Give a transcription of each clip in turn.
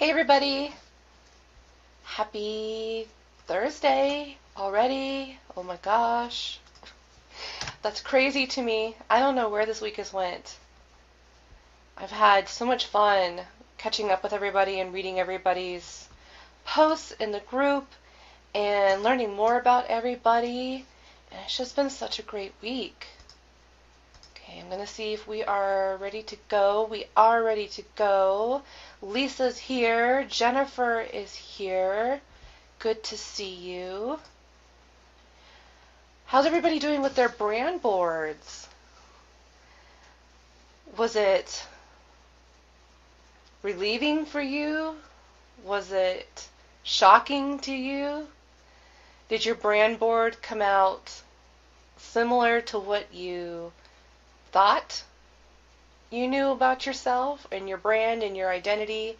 Hey everybody! Happy Thursday already. Oh my gosh. That's crazy to me. I don't know where this week has went. I've had so much fun catching up with everybody and reading everybody's posts in the group and learning more about everybody. And it's just been such a great week. Okay, I'm going to see if we are ready to go. We are ready to go. Lisa's here. Jennifer is here. Good to see you. How's everybody doing with their brand boards? Was it relieving for you? Was it shocking to you? Did your brand board come out similar to what you thought you knew about yourself and your brand and your identity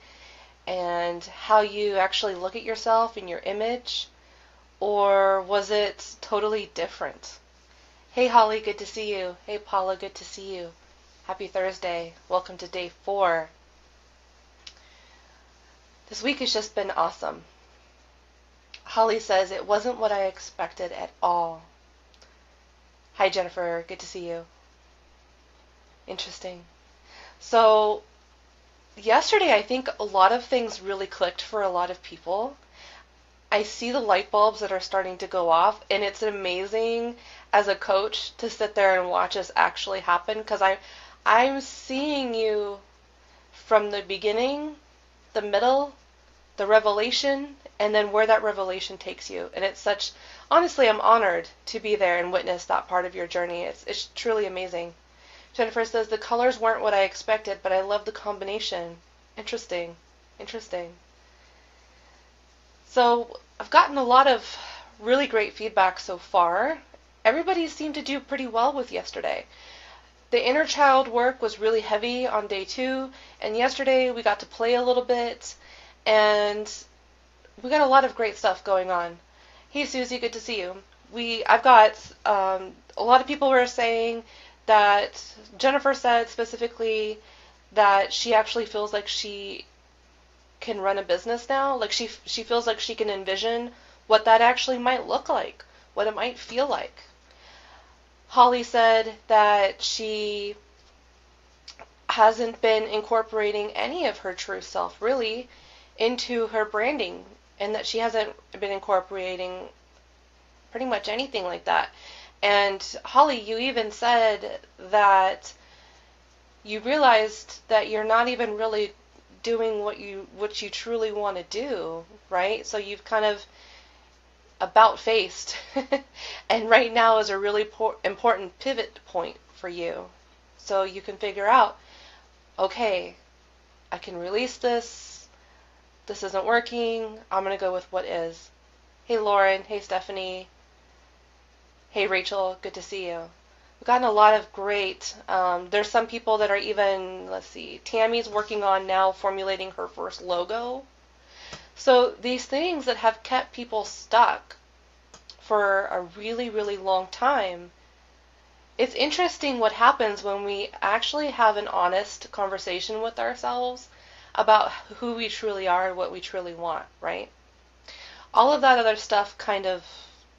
and how you actually look at yourself and your image? Or was it totally different? Hey Holly, good to see you. Hey Paula, good to see you. Happy Thursday. Welcome to day 4. This week has just been awesome. Holly says it wasn't what I expected at all. Hi Jennifer, good to see you. Interesting. So yesterday I think a lot of things really clicked for a lot of people. I see the light bulbs that are starting to go off, and it's amazing as a coach to sit there and watch this actually happen, because I'm seeing you from the beginning, the middle, the revelation, and then where that revelation takes you. And it's such, honestly, I'm honored to be there and witness that part of your journey. It's truly amazing. Jennifer says, the colors weren't what I expected, but I love the combination. Interesting. So I've gotten a lot of really great feedback so far. Everybody seemed to do pretty well with yesterday. The inner child work was really heavy on day 2, and yesterday we got to play a little bit, and we got a lot of great stuff going on. Hey Susie, good to see you. I've got a lot of people were saying that Jennifer said specifically that she actually feels like she can run a business now. Like she feels like she can envision what that actually might look like, what it might feel like. Holly said that she hasn't been incorporating any of her true self really into her branding, and that she hasn't been incorporating pretty much anything like that. And Holly, you even said that you realized that you're not even really doing what you truly want to do, right? So you've kind of about faced and right now is a really important pivot point for you. So you can figure out, okay, I can release this isn't working, I'm going to go with what is. Hey Lauren, hey Stephanie, hey Rachel, good to see you. We've gotten a lot of great, there's some people that are even, let's see, Tammy's working on now formulating her first logo. So these things that have kept people stuck for a really, really long time, it's interesting what happens when we actually have an honest conversation with ourselves about who we truly are and what we truly want, right? All of that other stuff kind of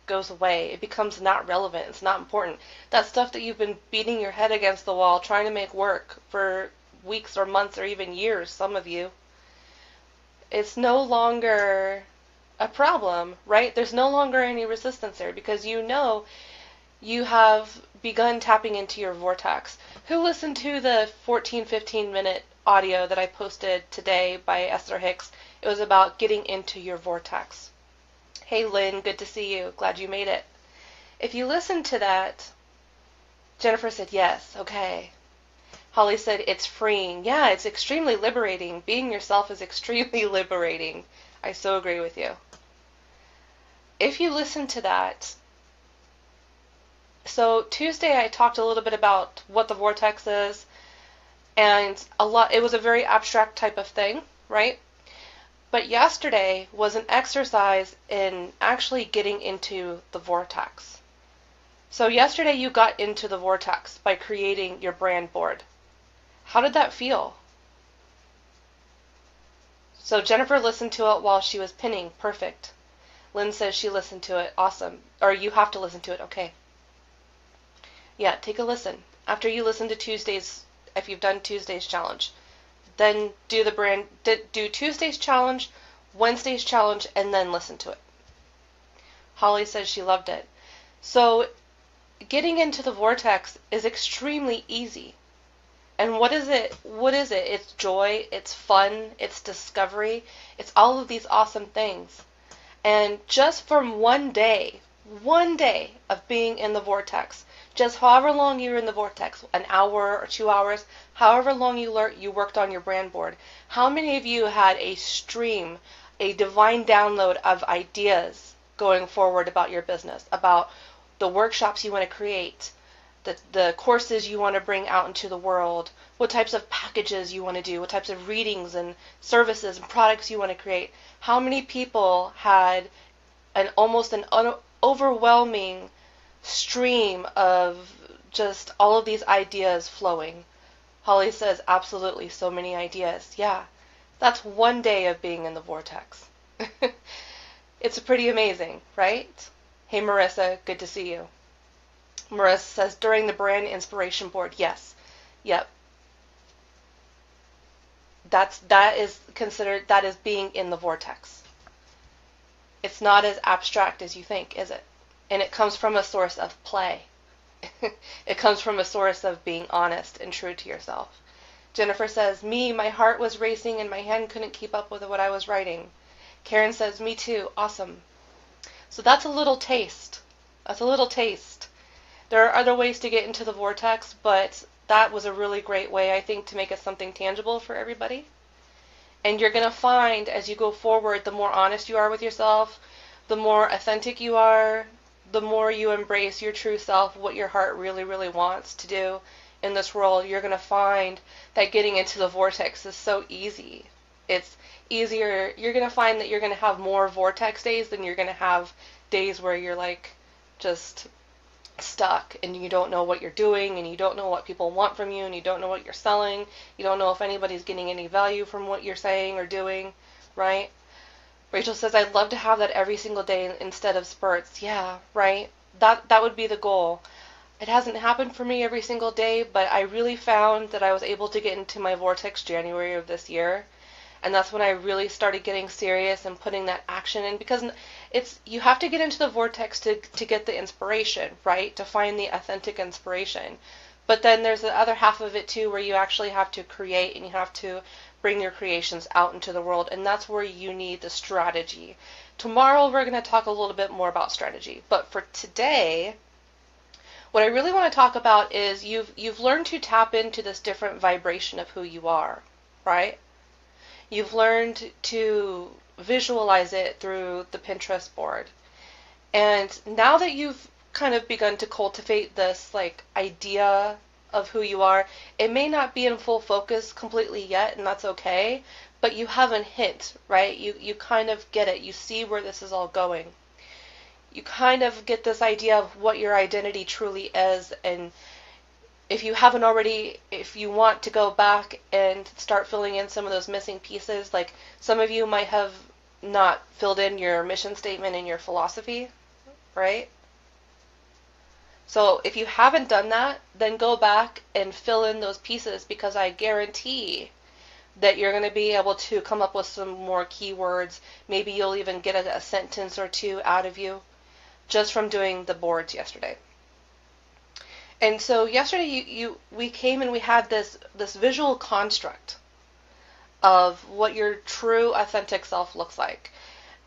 goes away. It becomes not relevant. It's not important. That stuff that you've been beating your head against the wall trying to make work for weeks or months or even years, some of you, it's no longer a problem, right? There's no longer any resistance there because you know you have begun tapping into your vortex. Who listened to the 15 minute audio that I posted today by Esther Hicks? It was about getting into your vortex. Hey Lynn, good to see you. Glad you made it. If you listened to that, Jennifer said yes, okay. Holly said it's freeing. Yeah, it's extremely liberating. Being yourself is extremely liberating. I so agree with you. If you listen to that, so Tuesday I talked a little bit about what the vortex is, and it was a very abstract type of thing, right? But yesterday was an exercise in actually getting into the vortex. So yesterday you got into the vortex by creating your brand board. How did that feel? So Jennifer listened to it while she was pinning. Perfect. Lynn says she listened to it. Awesome. Or you have to listen to it. Okay. Yeah, take a listen. After you listen to Tuesday's, if you've done Tuesday's challenge, then do Tuesday's challenge, Wednesday's challenge, and then listen to it. Holly says she loved it. So getting into the vortex is extremely easy. And what is it? It's joy, it's fun, it's discovery, it's all of these awesome things. And just from one day of being in the vortex, just however long you're in the vortex, an hour or 2 hours, however long you worked on your brand board, how many of you had a stream, a divine download of ideas going forward about your business, about the workshops you want to create, the courses you want to bring out into the world, what types of packages you want to do, what types of readings and services and products you want to create? How many people had almost an overwhelming stream of just all of these ideas flowing? Holly says, absolutely, so many ideas. Yeah, that's one day of being in the vortex. It's pretty amazing, right? Hey, Marissa, good to see you. Marissa says, during the brand inspiration board, yes. Yep. That is being in the vortex. It's not as abstract as you think, is it? And it comes from a source of play. It comes from a source of being honest and true to yourself. Jennifer says, my heart was racing and my hand couldn't keep up with what I was writing. Karen says, me too. Awesome. So that's a little taste. There are other ways to get into the vortex, but that was a really great way, I think, to make it something tangible for everybody. And you're going to find, as you go forward, the more honest you are with yourself, the more authentic you are, the more you embrace your true self, what your heart really, really wants to do in this world, you're going to find that getting into the vortex is so easy. It's easier. You're going to find that you're going to have more vortex days than you're going to have days where you're like just stuck and you don't know what you're doing and you don't know what people want from you and you don't know what you're selling. You don't know if anybody's getting any value from what you're saying or doing, right? Rachel says, I'd love to have that every single day instead of spurts. Yeah, right? That would be the goal. It hasn't happened for me every single day, but I really found that I was able to get into my vortex January of this year. And that's when I really started getting serious and putting that action in, because you have to get into the vortex to get the inspiration, right? To find the authentic inspiration. But then there's the other half of it too, where you actually have to create and you have to bring your creations out into the world, and that's where you need the strategy. Tomorrow we're going to talk a little bit more about strategy, but for today, what I really want to talk about is you've learned to tap into this different vibration of who you are, right? You've learned to visualize it through the Pinterest board. And now that you've kind of begun to cultivate this like idea of who you are, it may not be in full focus completely yet, and that's okay, but you have a hint, right? You kind of get it. You see where this is all going. You kind of get this idea of what your identity truly is, and if you haven't already, if you want to go back and start filling in some of those missing pieces, like some of you might have not filled in your mission statement and your philosophy, right? So if you haven't done that, then go back and fill in those pieces, because I guarantee that you're going to be able to come up with some more keywords. Maybe you'll even get a sentence or two out of you just from doing the boards yesterday. And so yesterday we came and we had this visual construct of what your true authentic self looks like.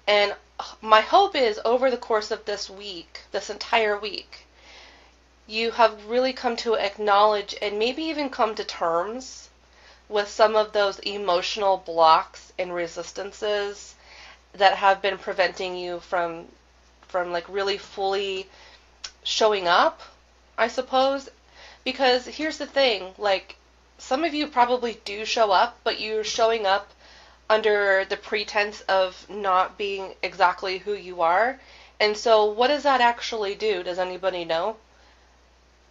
And my hope is over the course of this week, this entire week, you have really come to acknowledge and maybe even come to terms with some of those emotional blocks and resistances that have been preventing you from like really fully showing up, I suppose. Because here's the thing, like some of you probably do show up, but you're showing up under the pretense of not being exactly who you are. And so what does that actually do? Does anybody know?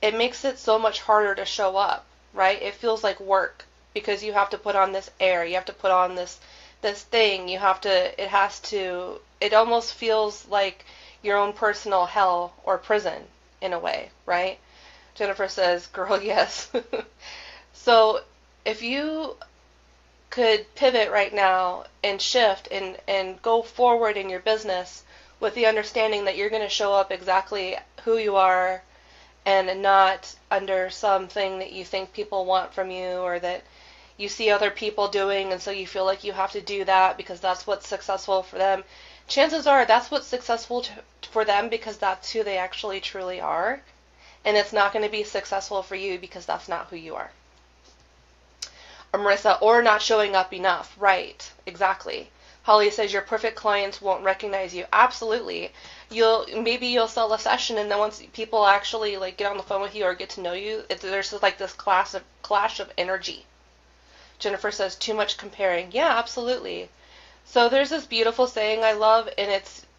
It makes it so much harder to show up, right? It feels like work because you have to put on this air. You have to put on this this thing, it almost feels like your own personal hell or prison in a way, right? Jennifer says, girl, yes. So if you could pivot right now and shift and go forward in your business with the understanding that you're going to show up exactly who you are and not under something that you think people want from you or that you see other people doing, and so you feel like you have to do that because that's what's successful for them. Chances are that's what's successful for them because that's who they actually truly are, and it's not going to be successful for you because that's not who you are. Or Marissa, or not showing up enough. Right, exactly. Holly says your perfect clients won't recognize you. Absolutely. Maybe you'll sell a session, and then once people actually like get on the phone with you or get to know you, there's just like this clash of energy. Jennifer says too much comparing. Yeah, absolutely. So there's this beautiful saying I love, and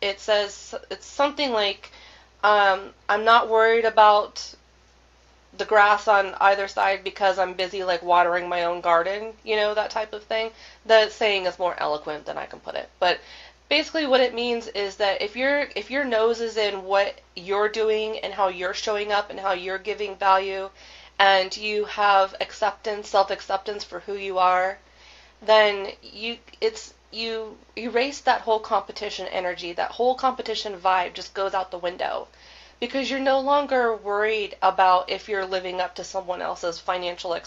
it says it's something like, I'm not worried about the grass on either side because I'm busy like watering my own garden, that type of thing. The saying is more eloquent than I can put it. But basically what it means is that if your nose is in what you're doing and how you're showing up and how you're giving value, and you have self-acceptance for who you are, then you erase that whole competition energy. That whole competition vibe just goes out the window. Because you're no longer worried about if you're living up to someone else's financial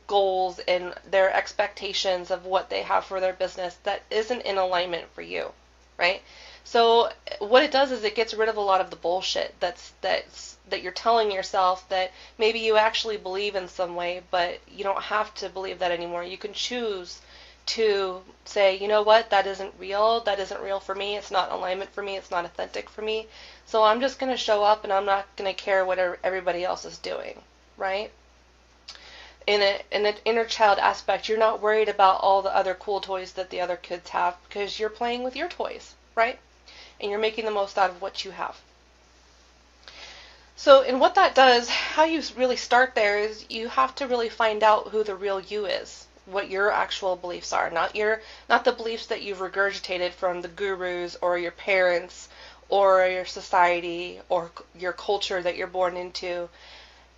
goals and their expectations of what they have for their business that isn't in alignment for you, right? So what it does is it gets rid of a lot of the bullshit that you're telling yourself that maybe you actually believe in some way, but you don't have to believe that anymore. You can choose to say, you know what, that isn't real for me, it's not alignment for me, it's not authentic for me, so I'm just going to show up and I'm not going to care what everybody else is doing, right? In an inner child aspect, you're not worried about all the other cool toys that the other kids have because you're playing with your toys, right? And you're making the most out of what you have. So, and what that does, how you really start there is you have to really find out who the real you is. What your actual beliefs are, not the beliefs that you've regurgitated from the gurus or your parents or your society or your culture that you're born into.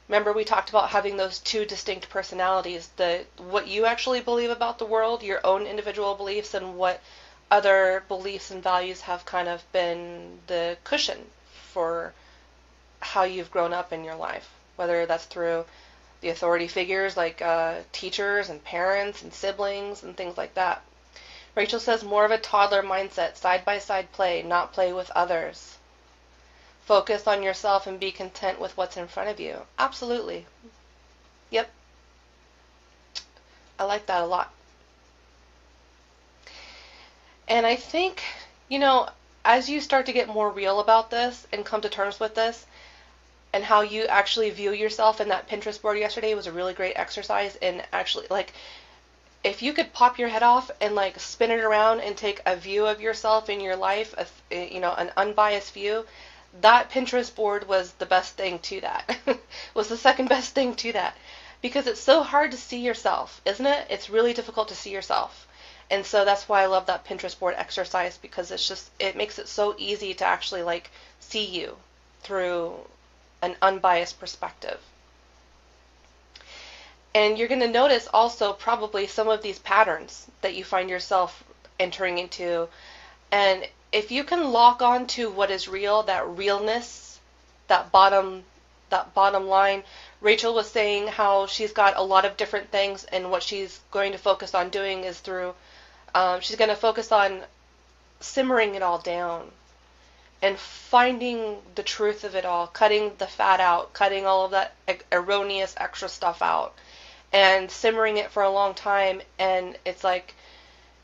Remember we talked about having those two distinct personalities, what you actually believe about the world, your own individual beliefs, and what other beliefs and values have kind of been the cushion for how you've grown up in your life, whether that's through the authority figures like teachers and parents and siblings and things like that. Rachel says more of a toddler mindset, side-by-side play, not play with others. Focus on yourself and be content with what's in front of you. Absolutely. Yep. I like that a lot. And I think, as you start to get more real about this and come to terms with this, and how you actually view yourself in that Pinterest board yesterday was a really great exercise. And actually, like, if you could pop your head off and like spin it around and take a view of yourself in your life, an unbiased view, that Pinterest board was the best thing to that. Was the second best thing to that. Because it's so hard to see yourself, isn't it? It's really difficult to see yourself. And so that's why I love that Pinterest board exercise, because it makes it so easy to actually like see you through an unbiased perspective. And you're going to notice also probably some of these patterns that you find yourself entering into. And if you can lock on to what is real, that realness, that bottom line, Rachel was saying how she's got a lot of different things, and what she's going to focus on doing is she's going to focus on simmering it all down and finding the truth of it all, cutting the fat out, cutting all of that erroneous extra stuff out, and simmering it for a long time. And it's like,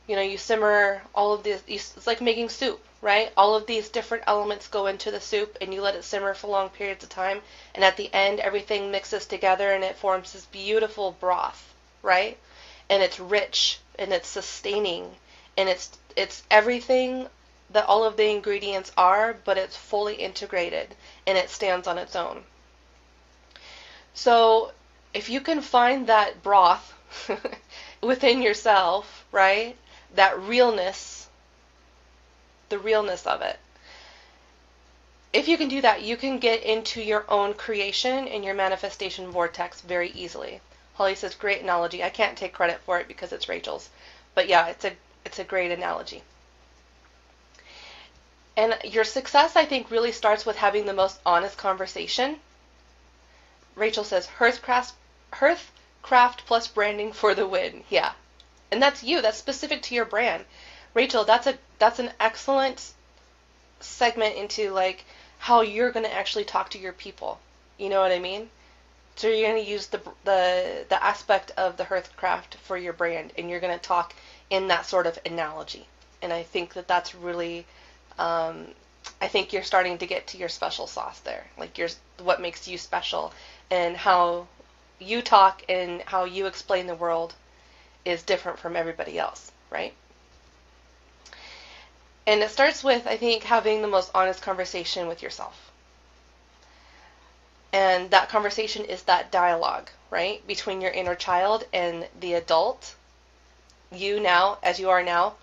you simmer all of this, it's like making soup, right? All of these different elements go into the soup, and you let it simmer for long periods of time, and at the end, everything mixes together, and it forms this beautiful broth, right? And it's rich, and it's sustaining, and it's everything that all of the ingredients are, but it's fully integrated and it stands on its own. So if you can find that broth within yourself, right? That realness, the realness of it. If you can do that, you can get into your own creation and your manifestation vortex very easily. Holly says, great analogy. I can't take credit for it because it's Rachel's. But yeah, it's a great analogy. And your success, I think, really starts with having the most honest conversation. Rachel says, Hearthcraft plus branding for the win. Yeah. And that's you. That's specific to your brand. Rachel, that's an excellent segment into like how you're going to actually talk to your people. You know what I mean? So you're going to use the aspect of the Hearthcraft for your brand, and you're going to talk in that sort of analogy. And I think that that's really, I think you're starting to get to your special sauce there. Like what makes you special, and how you talk and how you explain the world is different from everybody else, right? And it starts with, I think, having the most honest conversation with yourself. And that conversation is that dialogue, right? Between your inner child and the adult, you now, as you are now,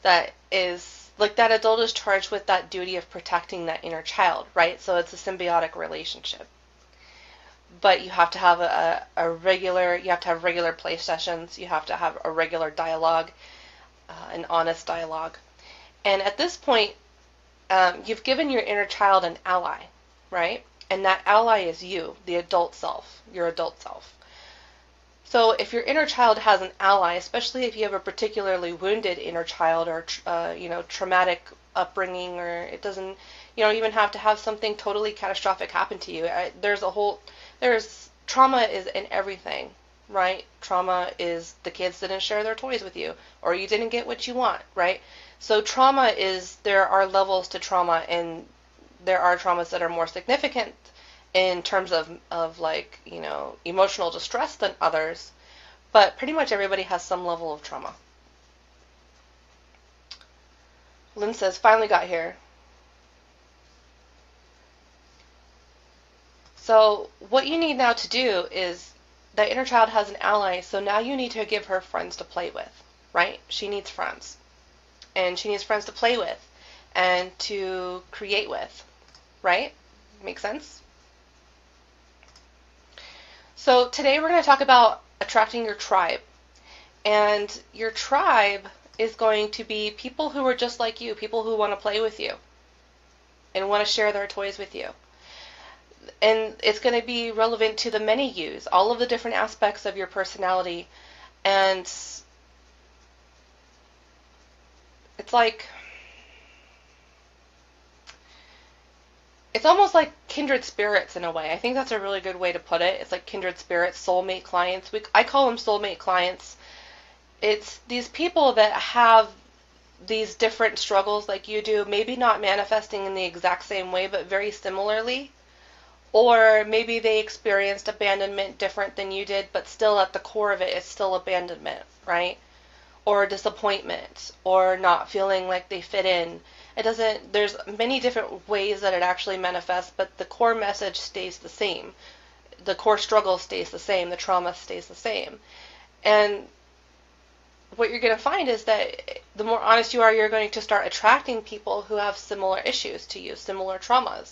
that is, like that adult is charged with that duty of protecting that inner child, right? So it's a symbiotic relationship. But you have to have you have to have regular play sessions, you have to have a regular dialogue, an honest dialogue. And at this point, you've given your inner child an ally, right? And that ally is you, the adult self, your adult self. So if your inner child has an ally, especially if you have a particularly wounded inner child or traumatic upbringing, or it doesn't, you don't even have to have something totally catastrophic happen to you. There's trauma is in everything, right? Trauma is the kids didn't share their toys with you, or you didn't get what you want, right? So there are levels to trauma, and there are traumas that are more significant in terms of like, emotional distress than others, but pretty much everybody has some level of trauma. Lynn says, finally got here. So what you need now to do is, the inner child has an ally, so now you need to give her friends to play with, right? She needs friends. And she needs friends to play with and to create with, right? Make sense? So today we're going to talk about attracting your tribe. And your tribe is going to be people who are just like you, people who want to play with you and want to share their toys with you. And it's going to be relevant to the many yous, all of the different aspects of your personality. And it's like, it's almost like kindred spirits in a way. I think that's a really good way to put it. It's like kindred spirits, soulmate clients. I call them soulmate clients. It's these people that have these different struggles like you do, maybe not manifesting in the exact same way, but very similarly. Or maybe they experienced abandonment different than you did, but still at the core of it, it's still abandonment, right? Or disappointment, or not feeling like they fit in. There's many different ways that it actually manifests, but the core message stays the same. The core struggle stays the same. The trauma stays the same. And what you're going to find is that the more honest you are, you're going to start attracting people who have similar issues to you, similar traumas.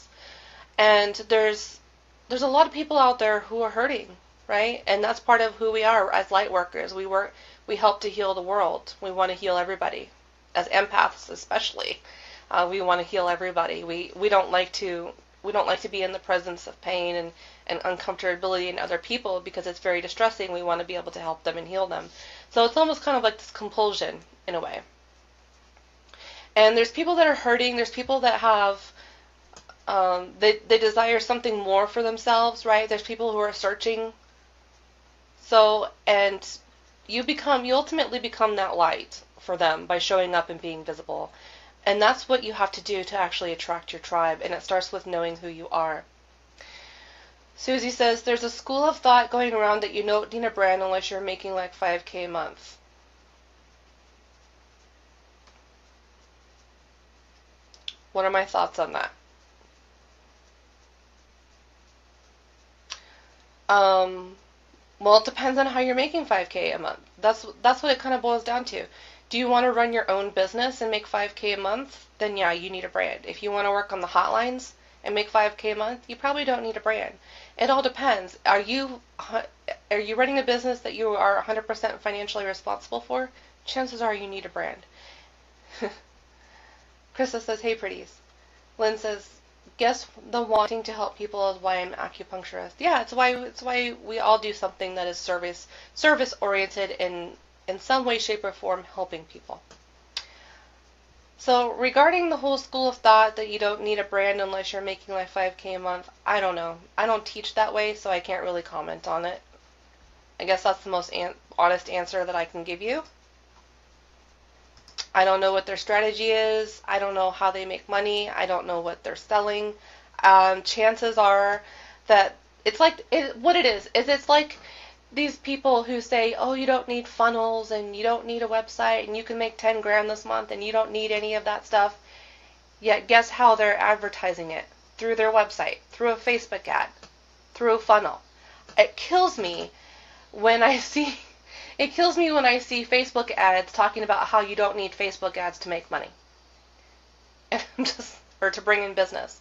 And there's a lot of people out there who are hurting, right? And that's part of who we are as light workers. We help to heal the world. We want to heal everybody. As empaths especially, we want to heal everybody. We don't like to be in the presence of pain and uncomfortability in other people because it's very distressing. We want to be able to help them and heal them. So it's almost kind of like this compulsion in a way. And there's people that are hurting. There's people that have they desire something more for themselves, right? There's people who are searching. So, and you ultimately become that light for them by showing up and being visible. And that's what you have to do to actually attract your tribe. And it starts with knowing who you are. Susie says, there's a school of thought going around that you don't need a brand unless you're making like $5,000 a month. What are my thoughts on that? Well, it depends on how you're making 5K a month. That's what it kind of boils down to. Do you want to run your own business and make 5K a month? Then yeah, you need a brand. If you want to work on the hotlines and make 5K a month, you probably don't need a brand. It all depends. Are you running a business that you are 100% financially responsible for? Chances are you need a brand. Krista says, "Hey, pretties." Lynn says, "Guess the wanting to help people is why I'm an acupuncturist." Yeah, it's why we all do something that is service oriented in some way, shape, or form, helping people. So regarding the whole school of thought that you don't need a brand unless you're making like 5K a month, I don't know. I don't teach that way, so I can't really comment on it. I guess that's the most honest answer that I can give you. I don't know what their strategy is. I don't know how they make money. I don't know what they're selling. Chances are that it's like what it is it's like these people who say, "Oh, you don't need funnels and you don't need a website and you can make 10 grand this month and you don't need any of that stuff." Yet guess how they're advertising it? Through their website, through a Facebook ad, through a funnel. It kills me when I see Facebook ads talking about how you don't need Facebook ads to make money. And or to bring in business.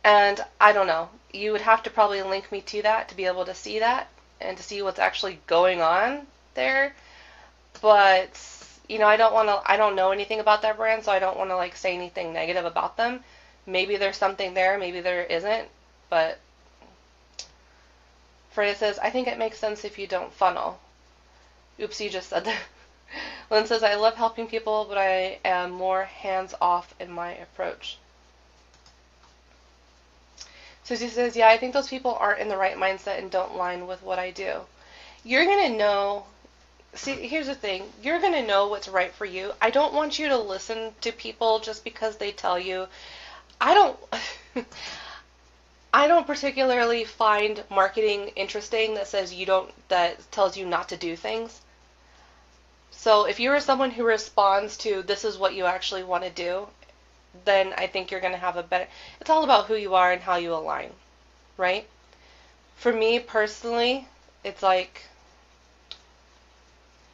And I don't know. You would have to probably link me to that to be able to see that and to see what's actually going on there. But, I don't know anything about that brand, so I don't want to like say anything negative about them. Maybe there's something there, maybe there isn't, but Freya says, "I think it makes sense if you don't funnel." Oops, you just said that. Lynn says, "I love helping people, but I am more hands-off in my approach." Susie says, "Yeah, I think those people aren't in the right mindset and don't align with what I do." You're going to know, see, here's the thing. You're going to know what's right for you. I don't want you to listen to people just because they tell you. I don't... I don't particularly find marketing interesting that tells you not to do things. So if you're someone who responds to this is what you actually want to do, then I think you're going to have a better... It's all about who you are and how you align, right? For me personally, it's like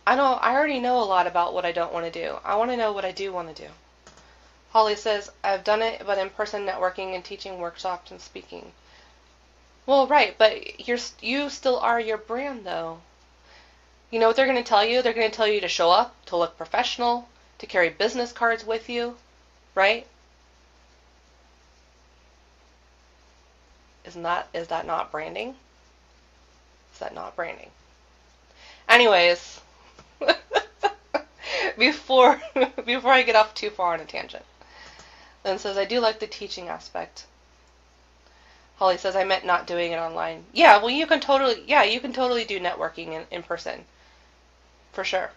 I already know a lot about what I don't want to do. I want to know what I do want to do. Holly says, "I've done it, but in-person networking and teaching workshops and speaking." Well, right, but you still are your brand, though. You know what they're going to tell you? They're going to tell you to show up, to look professional, to carry business cards with you, right? Is that not branding? Is that not branding? Anyways, before I get off too far on a tangent. Lynn says, "I do like the teaching aspect." Holly says, "I meant not doing it online." Yeah, well, you can totally do networking in person. For sure.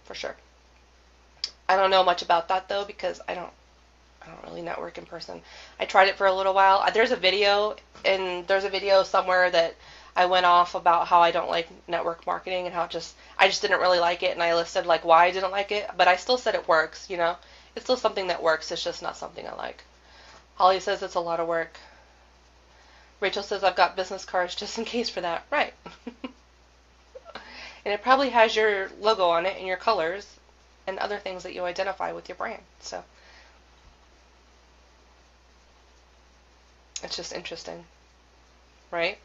For sure. I don't know much about that though because I don't really network in person. I tried it for a little while. There's a video somewhere that I went off about how I don't like network marketing and how I just didn't really like it, and I listed like why I didn't like it, but I still said it works, It's still something that works. It's just not something I like. Holly says it's a lot of work. Rachel says, "I've got business cards just in case for that." Right. And it probably has your logo on it and your colors and other things that you identify with your brand. So it's just interesting, right?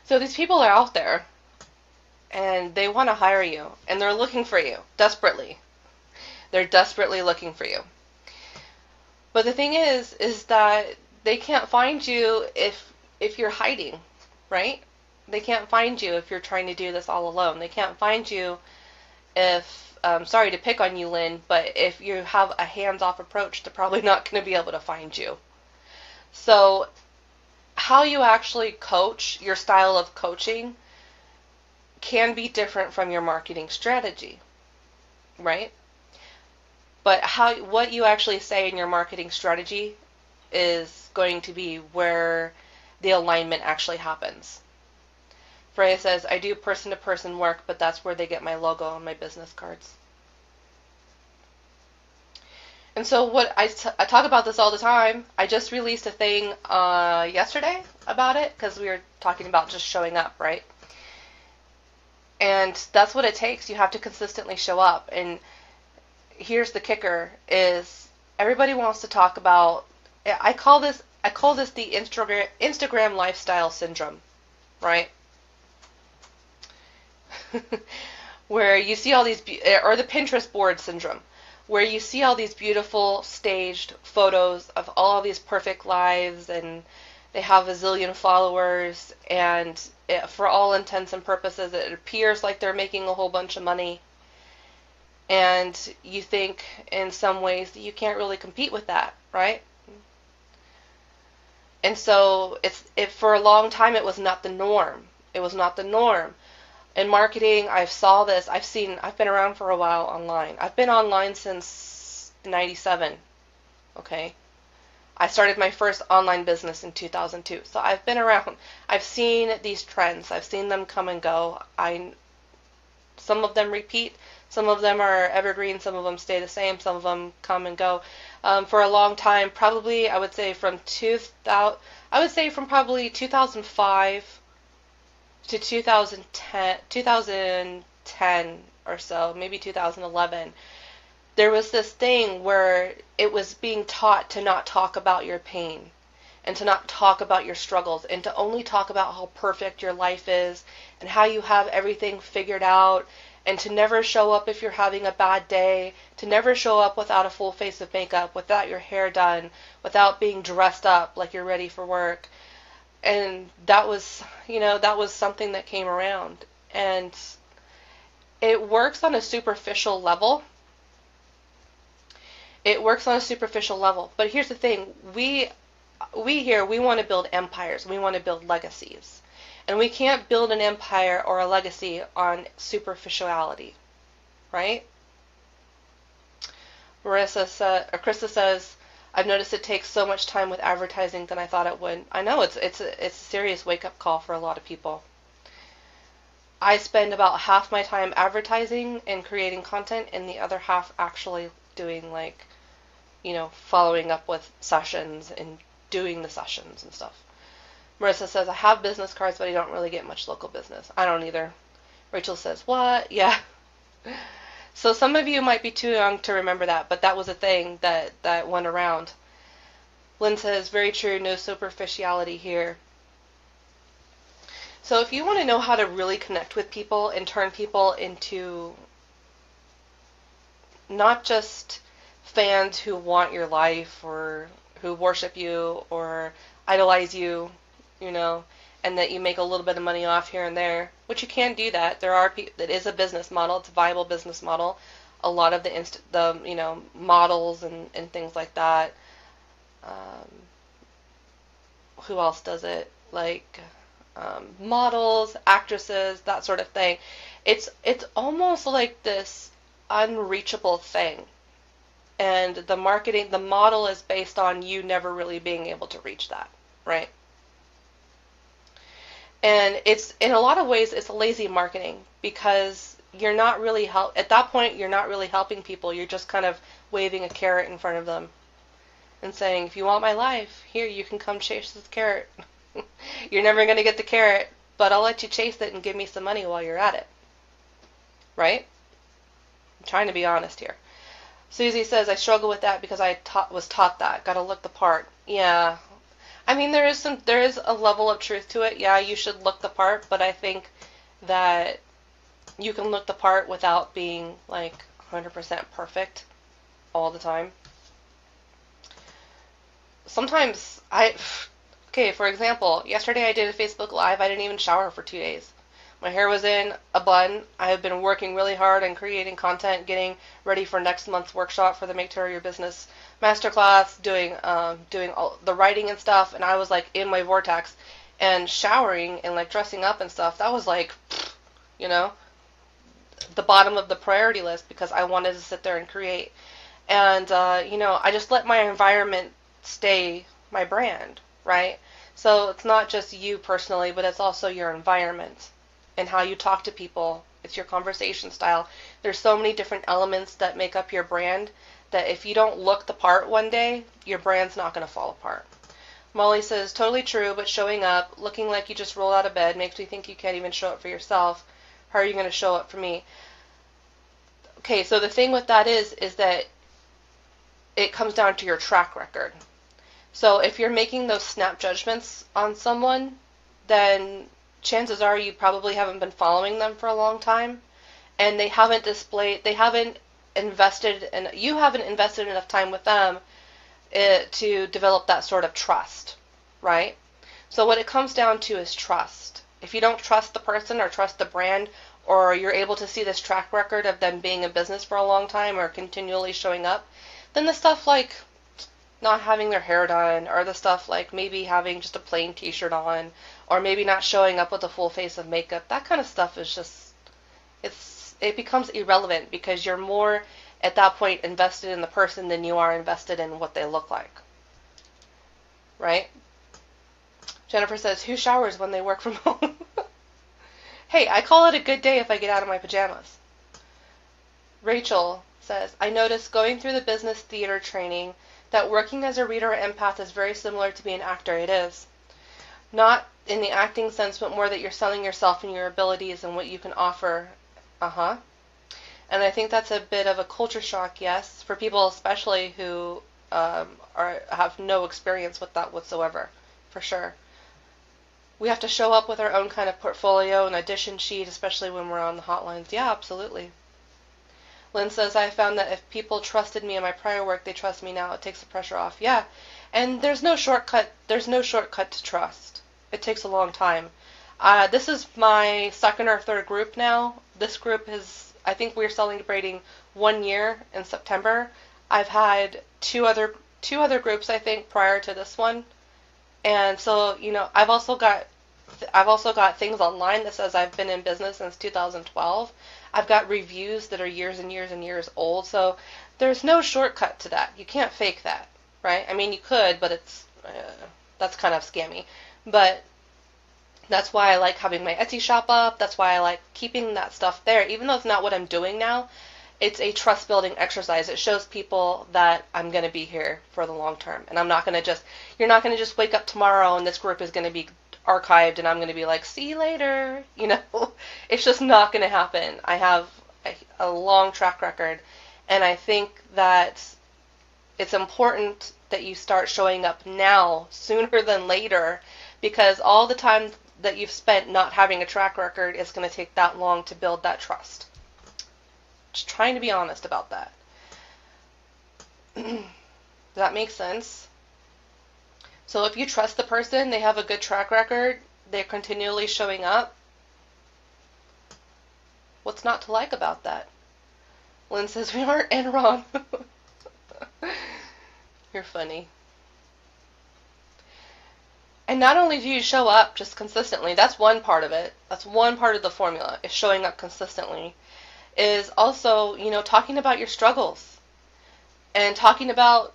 So these people are out there and they want to hire you and they're looking for you desperately. They're desperately looking for you. But the thing is that they can't find you if you're hiding, right? They can't find you if you're trying to do this all alone. They can't find you if, sorry to pick on you, Lynn, but if you have a hands-off approach, they're probably not going to be able to find you. So how you actually coach, your style of coaching, can be different from your marketing strategy, right? But what you actually say in your marketing strategy is going to be where the alignment actually happens. Freya says, "I do person-to-person work, but that's where they get my logo on my business cards." And so what I talk about this all the time. I just released a thing yesterday about it because we were talking about just showing up, right? And that's what it takes. You have to consistently show up. And here's the kicker: is everybody wants to talk about. I call this the Instagram lifestyle syndrome, right? Where you see all these, or the Pinterest board syndrome, where you see all these beautiful staged photos of all these perfect lives, and they have a zillion followers, and for all intents and purposes, it appears like they're making a whole bunch of money. And you think in some ways that you can't really compete with that, right? And so for a long time it was not the norm. It was not the norm. In marketing, I've been around for a while online. I've been online since 97, okay? I started my first online business in 2002. So I've been around. I've seen these trends. I've seen them come and go. Some of them repeat. Some of them are evergreen. Some of them stay the same. Some of them come and go. For a long time, probably I would say from probably 2005 to 2010 or so, maybe 2011, there was this thing where it was being taught to not talk about your pain and to not talk about your struggles and to only talk about how perfect your life is and how you have everything figured out, and to never show up if you're having a bad day, to never show up without a full face of makeup, without your hair done, without being dressed up like you're ready for work. And that was something that came around. And it works on a superficial level. It works on a superficial level. But here's the thing. We want to build empires. We want to build legacies. And we can't build an empire or a legacy on superficiality, right? Krista says, I've noticed it takes so much time with advertising than I thought it would. I know it's a serious wake-up call for a lot of people. I spend about half my time advertising and creating content, and the other half actually doing following up with sessions and doing the sessions and stuff. Marissa says, I have business cards, but I don't really get much local business. I don't either. Rachel says, what? Yeah. So some of you might be too young to remember that, but that was a thing that went around. Lynn says, very true, no superficiality here. So if you want to know how to really connect with people and turn people into not just fans who want your life or who worship you or idolize you, and that you make a little bit of money off here and there, which you can do that. There are that is a business model. It's a viable business model. A lot of the models and things like that. Who else does it? Models, actresses, that sort of thing. It's almost like this unreachable thing. And the model is based on you never really being able to reach that, right? And it's, in a lot of ways, it's a lazy marketing because you're not really at that point, you're not really helping people. You're just kind of waving a carrot in front of them and saying, if you want my life, here, you can come chase this carrot. You're never going to get the carrot, but I'll let you chase it and give me some money while you're at it. Right? I'm trying to be honest here. Susie says, I struggle with that because I was taught that. Got to look the part. Yeah. I mean, there is a level of truth to it. Yeah, you should look the part, but I think that you can look the part without being 100% perfect all the time. Sometimes for example, yesterday I did a Facebook Live. I didn't even shower for 2 days. My hair was in a bun. I have been working really hard on creating content, getting ready for next month's workshop for the Make Terror Your Business Masterclass, doing all the writing and stuff, and I was in my vortex, and showering and dressing up and stuff. That was the bottom of the priority list because I wanted to sit there and create. And I just let my environment stay my brand, right? So it's not just you personally, but it's also your environment and how you talk to people It's your conversation style. There's so many different elements that make up your brand that if you don't look the part one day, your brand's not going to fall apart. Molly says, totally true, but showing up, looking like you just rolled out of bed makes me think you can't even show up for yourself. How are you going to show up for me? Okay, so the thing with that is that it comes down to your track record. So if you're making those snap judgments on someone, then chances are you probably haven't been following them for a long time, and you haven't invested enough time with them to develop that sort of trust, right? So what it comes down to is trust. If you don't trust the person or trust the brand, or you're able to see this track record of them being in business for a long time or continually showing up, then the stuff like not having their hair done, or the stuff like maybe having just a plain t-shirt on, or maybe not showing up with a full face of makeup, that kind of stuff is just, it becomes irrelevant because you're more at that point invested in the person than you are invested in what they look like. Right? Jennifer says, who showers when they work from home? Hey, I call it a good day if I get out of my pajamas. Rachel says, I noticed going through the business theater training that working as a reader or empath is very similar to being an actor. It is. Not in the acting sense, but more that you're selling yourself and your abilities and what you can offer. And I think that's a bit of a culture shock, yes, for people especially who have no experience with that whatsoever, for sure. We have to show up with our own kind of portfolio and audition sheet, especially when we're on the hotlines. Yeah, absolutely. Lynn says, I found that if people trusted me in my prior work, they trust me now. It takes the pressure off. Yeah, and there's no shortcut. There's no shortcut to trust. It takes a long time. This is my second or third group now. This group is, I think we're celebrating 1 year in September. I've had two other groups, I think, prior to this one. And so, I've also got things online that says I've been in business since 2012. I've got reviews that are years and years and years old. So there's no shortcut to that. You can't fake that, right? I mean, you could, but that's kind of scammy. But that's why I like having my Etsy shop up. That's why I like keeping that stuff there. Even though it's not what I'm doing now, it's a trust building exercise. It shows people that I'm going to be here for the long term. And you're not going to just wake up tomorrow and this group is going to be archived and I'm going to be like, see you later. It's just not going to happen. I have a long track record, and I think that it's important that you start showing up now sooner than later, because all the time that you've spent not having a track record is going to take that long to build that trust. Just trying to be honest about that. Does that make sense? So if you trust the person, they have a good track record, they're continually showing up, what's not to like about that? Lynn says, we aren't Enron. You're funny. And not only do you show up just consistently, that's one part of it. That's one part of the formula, is showing up consistently. Is also, talking about your struggles. And talking about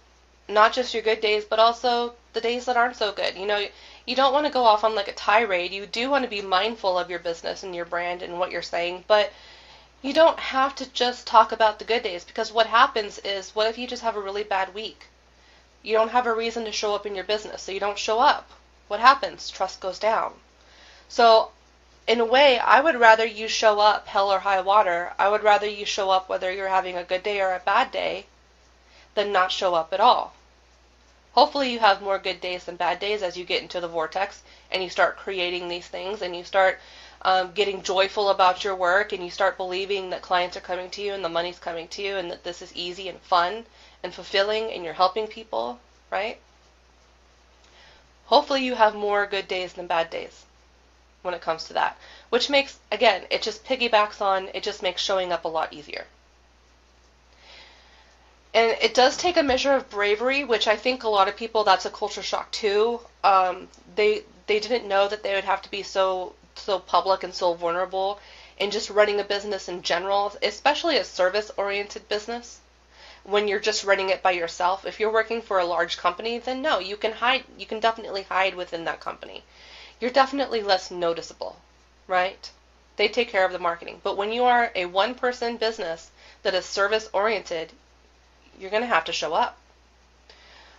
not just your good days, but also the days that aren't so good. You don't want to go off on like a tirade. You do want to be mindful of your business and your brand and what you're saying, but you don't have to just talk about the good days, because what happens is, what if you just have a really bad week? You don't have a reason to show up in your business, so you don't show up. What happens? Trust goes down. So, in a way, I would rather you show up hell or high water. I would rather you show up whether you're having a good day or a bad day than not show up at all. Hopefully you have more good days than bad days as you get into the vortex and you start creating these things and you start getting joyful about your work and you start believing that clients are coming to you and the money's coming to you and that this is easy and fun and fulfilling and you're helping people, right? Hopefully you have more good days than bad days when it comes to that, which makes, again, it just piggybacks on, it just makes showing up a lot easier. And it does take a measure of bravery, which I think a lot of people, that's a culture shock too. They didn't know that they would have to be so public and so vulnerable in just running a business in general, especially a service-oriented business. When you're just running it by yourself, if you're working for a large company, then no, you can hide. You can definitely hide within that company. You're definitely less noticeable, right? They take care of the marketing. But when you are a one-person business that is service-oriented, you're going to have to show up.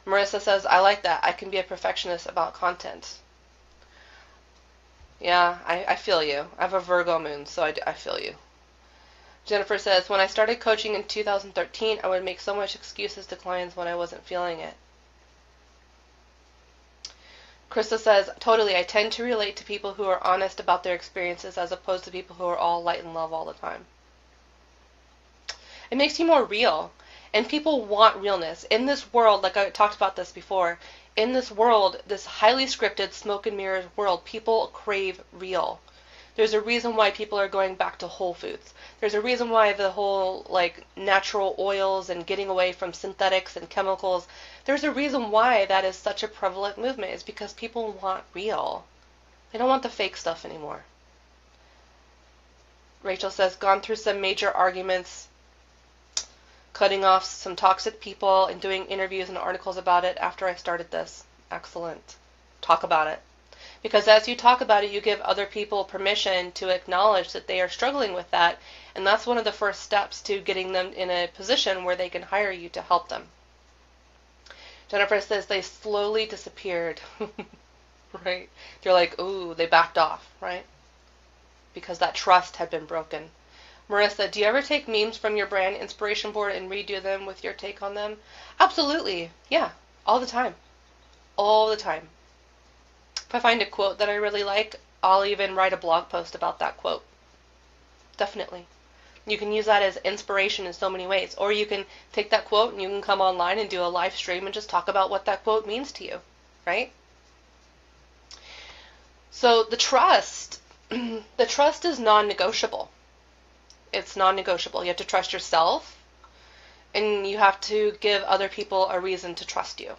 Marissa says, I like that. I can be a perfectionist about content. Yeah, I feel you. I have a Virgo moon, so I feel you. Jennifer says, when I started coaching in 2013, I would make so much excuses to clients when I wasn't feeling it. Krista says, totally, I tend to relate to people who are honest about their experiences as opposed to people who are all light and love all the time. It makes you more real. And people want realness. In this world, like I talked about this before, in this world, this highly scripted smoke and mirrors world, people crave real. There's a reason why people are going back to Whole Foods. There's a reason why the whole natural oils and getting away from synthetics and chemicals, there's a reason why that is such a prevalent movement. It's because people want real. They don't want the fake stuff anymore. Rachel says, gone through some major arguments, cutting off some toxic people and doing interviews and articles about it after I started this. Excellent. Talk about it. Because as you talk about it, you give other people permission to acknowledge that they are struggling with that, and that's one of the first steps to getting them in a position where they can hire you to help them. Jennifer says they slowly disappeared. Right? They're like, ooh, they backed off, right? Because that trust had been broken. Marissa, do you ever take memes from your brand inspiration board and redo them with your take on them? Absolutely. Yeah. All the time. All the time. If I find a quote that I really like, I'll even write a blog post about that quote. Definitely. You can use that as inspiration in so many ways. Or you can take that quote and you can come online and do a live stream and just talk about what that quote means to you. Right? So the trust is non-negotiable. It's non-negotiable. You have to trust yourself, and you have to give other people a reason to trust you.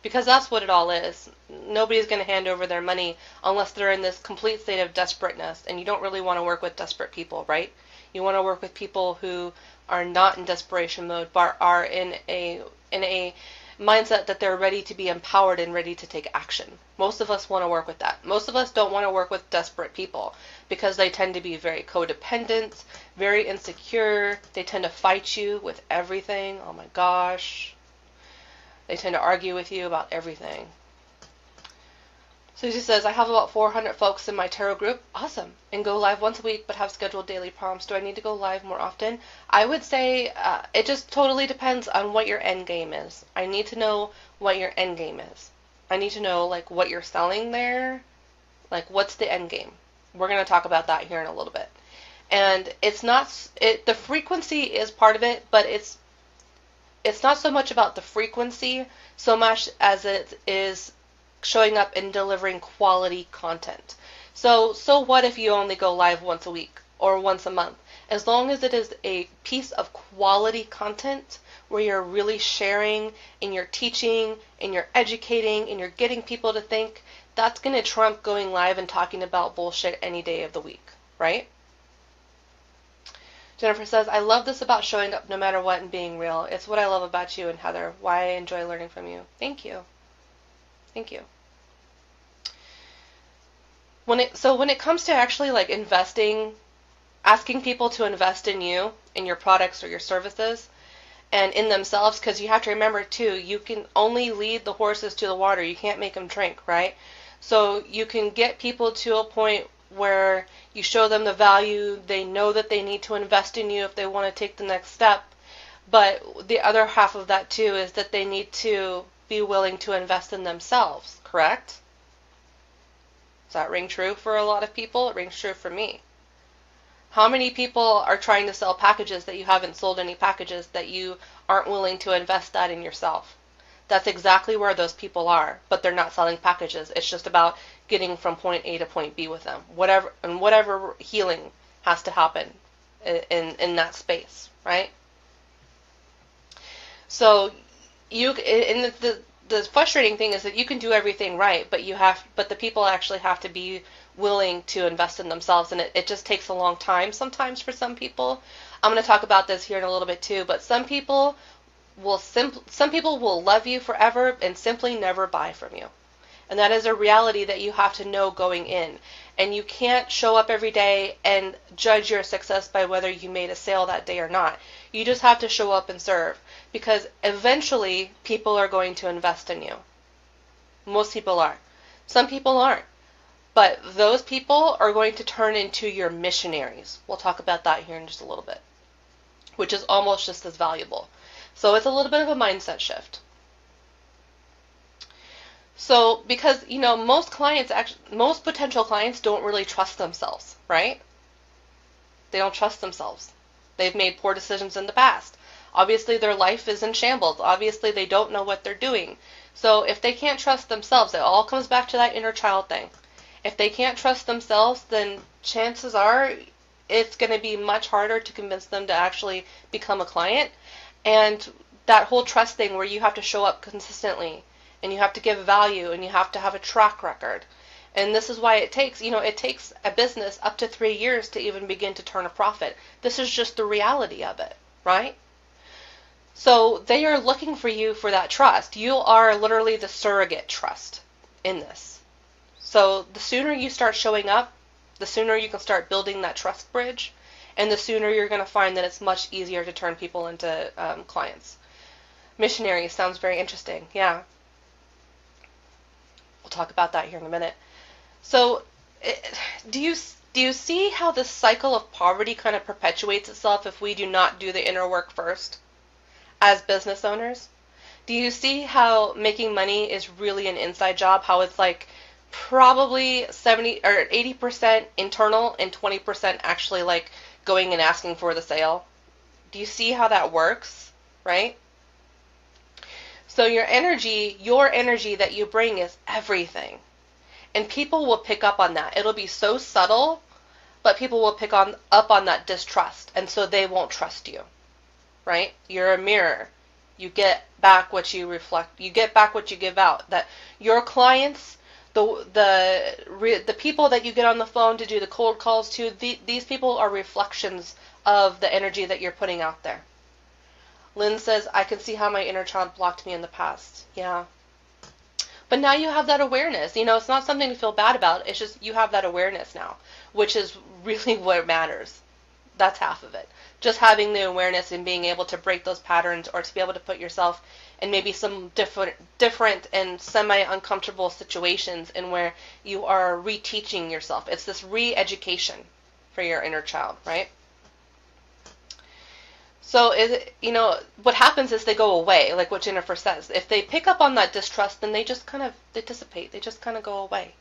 Because that's what it all is. Nobody's going to hand over their money unless they're in this complete state of desperateness, and you don't really want to work with desperate people, right? You want to work with people who are not in desperation mode, but are in a mindset that they're ready to be empowered and ready to take action. Most of us want to work with that. Most of us don't want to work with desperate people because they tend to be very codependent, very insecure. They tend to fight you with everything. Oh my gosh. They tend to argue with you about everything. Susie says, I have about 400 folks in my tarot group. Awesome. And go live once a week, but have scheduled daily prompts. Do I need to go live more often? I would say it just totally depends on what your end game is. I need to know what your end game is. I need to know what you're selling there. What's the end game? We're going to talk about that here in a little bit. And the frequency is part of it, but it's not so much about the frequency so much as it is showing up and delivering quality content. So what if you only go live once a week or once a month? As long as it is a piece of quality content where you're really sharing and you're teaching and you're educating and you're getting people to think, that's going to trump going live and talking about bullshit any day of the week, right? Jennifer says, I love this about showing up no matter what and being real. It's what I love about you and Heather, why I enjoy learning from you. Thank you. Thank you. When it comes to actually investing, asking people to invest in you, in your products or your services, and in themselves, because you have to remember too, you can only lead the horses to the water. You can't make them drink, right? So you can get people to a point where you show them the value, they know that they need to invest in you if they want to take the next step. But the other half of that too is that they need to be willing to invest in themselves, correct? Does that ring true for a lot of people? It rings true for me. How many people are trying to sell packages that you haven't sold any packages, that you aren't willing to invest that in yourself? That's exactly where those people are, but they're not selling packages. It's just about getting from point A to point B with them. Whatever healing has to happen in that space, right? So the frustrating thing is that you can do everything right, but the people actually have to be willing to invest in themselves, and it just takes a long time sometimes for some people. I'm going to talk about this here in a little bit too, but some people will love you forever and simply never buy from you. And that is a reality that you have to know going in. And you can't show up every day and judge your success by whether you made a sale that day or not. You just have to show up and serve, because eventually people are going to invest in you. Most people are. Some people aren't. But those people are going to turn into your missionaries. We'll talk about that here in just a little bit, which is almost just as valuable. So it's a little bit of a mindset shift. So because, most potential clients don't really trust themselves, right? They don't trust themselves. They've made poor decisions in the past. Obviously their life is in shambles. Obviously they don't know what they're doing. So if they can't trust themselves, it all comes back to that inner child thing. If they can't trust themselves, then chances are it's going to be much harder to convince them to actually become a client. And that whole trust thing where you have to show up consistently and you have to give value and you have to have a track record. And this is why it takes a business up to 3 years to even begin to turn a profit. This is just the reality of it, right? So they are looking for you for that trust. You are literally the surrogate trust in this. So the sooner you start showing up, the sooner you can start building that trust bridge, and the sooner you're going to find that it's much easier to turn people into clients. Missionary sounds very interesting. Yeah. We'll talk about that here in a minute. So do you see how this cycle of poverty kind of perpetuates itself if we do not do the inner work first as business owners? Do you see how making money is really an inside job? How it's like probably 70 or 80% internal and 20% actually like going and asking for the sale? Do you see how that works, right? So your energy that you bring is everything. And people will pick up on that. It'll be so subtle, but people will pick up on that distrust, and so they won't trust you, right? You're a mirror. You get back what you reflect. You get back what you give out. That your clients, the people that you get on the phone to do the cold calls to, these people are reflections of the energy that you're putting out there. Lynn says, I can see how my inner child blocked me in the past. Yeah. But now you have that awareness. It's not something to feel bad about. It's just you have that awareness now, which is really what matters. That's half of it. Just having the awareness and being able to break those patterns, or to be able to put yourself in maybe some different and semi-uncomfortable situations in where you are reteaching yourself. It's this re-education for your inner child, right? So, what happens is they go away, like what Jennifer says. If they pick up on that distrust, then they dissipate. They just kind of go away.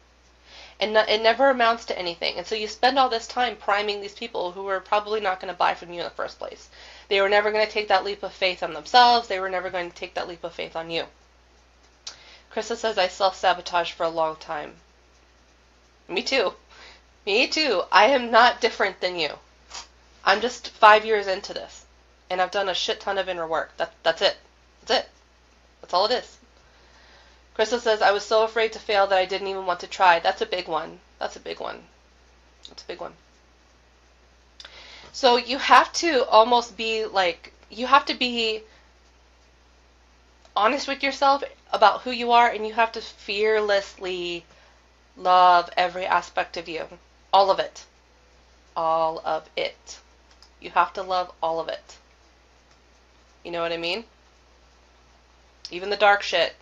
And it never amounts to anything. And so you spend all this time priming these people who are probably not going to buy from you in the first place. They were never going to take that leap of faith on themselves. They were never going to take that leap of faith on you. Krista says, I self-sabotage for a long time. Me too. Me too. I am not different than you. I'm just 5 years into this. And I've done a shit ton of inner work. That's it. That's it. That's all it is. Krista says, I was so afraid to fail that I didn't even want to try. That's a big one. That's a big one. That's a big one. So you have to almost be like, you have to be honest with yourself about who you are, and you have to fearlessly love every aspect of you. All of it. All of it. You have to love all of it. You know what I mean? Even the dark shit.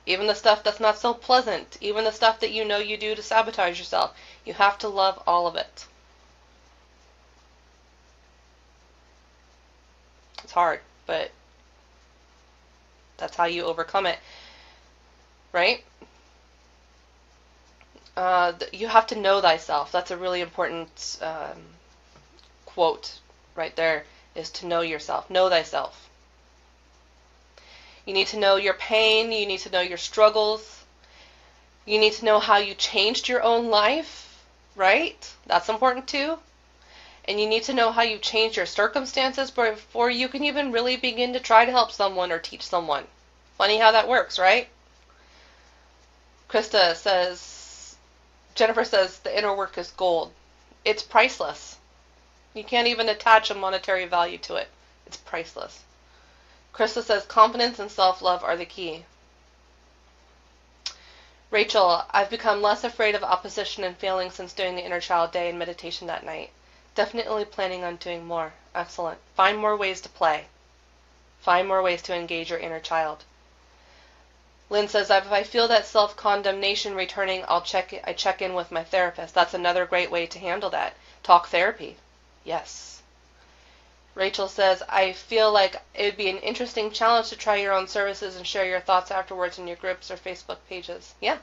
Even the stuff that's not so pleasant. Even the stuff that you do to sabotage yourself. You have to love all of it. It's hard, but that's how you overcome it. Right? You have to know thyself. That's a really important quote right there, is to know yourself. Know thyself. You need to know your pain. You need to know your struggles. You need to know how you changed your own life, right? That's important too. And you need to know how you changed your circumstances before you can even really begin to try to help someone or teach someone. Funny how that works, right? Krista says, Jennifer says, the inner work is gold. It's priceless. You can't even attach a monetary value to it. It's priceless. Krista says, confidence and self-love are the key. Rachel, I've become less afraid of opposition and failing since doing the inner child day and meditation that night. Definitely planning on doing more. Excellent. Find more ways to play. Find more ways to engage your inner child. Lynn says, if I feel that self-condemnation returning, I check in with my therapist. That's another great way to handle that. Talk therapy. Yes. Rachel says, I feel like it would be an interesting challenge to try your own services and share your thoughts afterwards in your groups or Facebook pages. Yeah.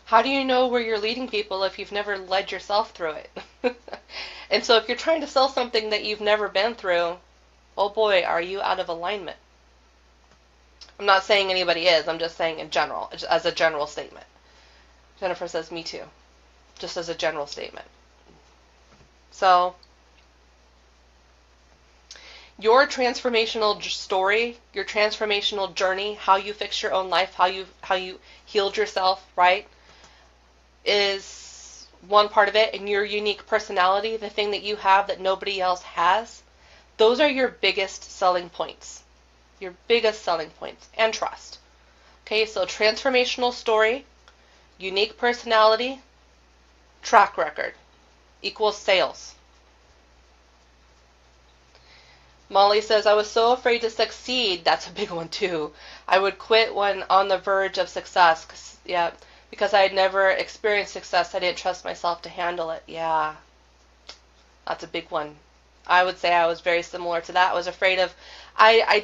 How do you know where you're leading people if you've never led yourself through it? And so if you're trying to sell something that you've never been through, oh boy, are you out of alignment. I'm not saying anybody is. I'm just saying in general, as a general statement. Jennifer says, me too. Just as a general statement. So, your transformational story, your transformational journey, how you fix your own life, how you healed yourself, right, is one part of it. And your unique personality, the thing that you have that nobody else has, those are your biggest selling points. Your biggest selling points. And trust. Okay, so transformational story, unique personality, track record equals sales. Molly says, I was so afraid to succeed. That's a big one too. I would quit when on the verge of success. Because I had never experienced success. I didn't trust myself to handle it. Yeah, that's a big one. I would say I was very similar to that. I was afraid of, I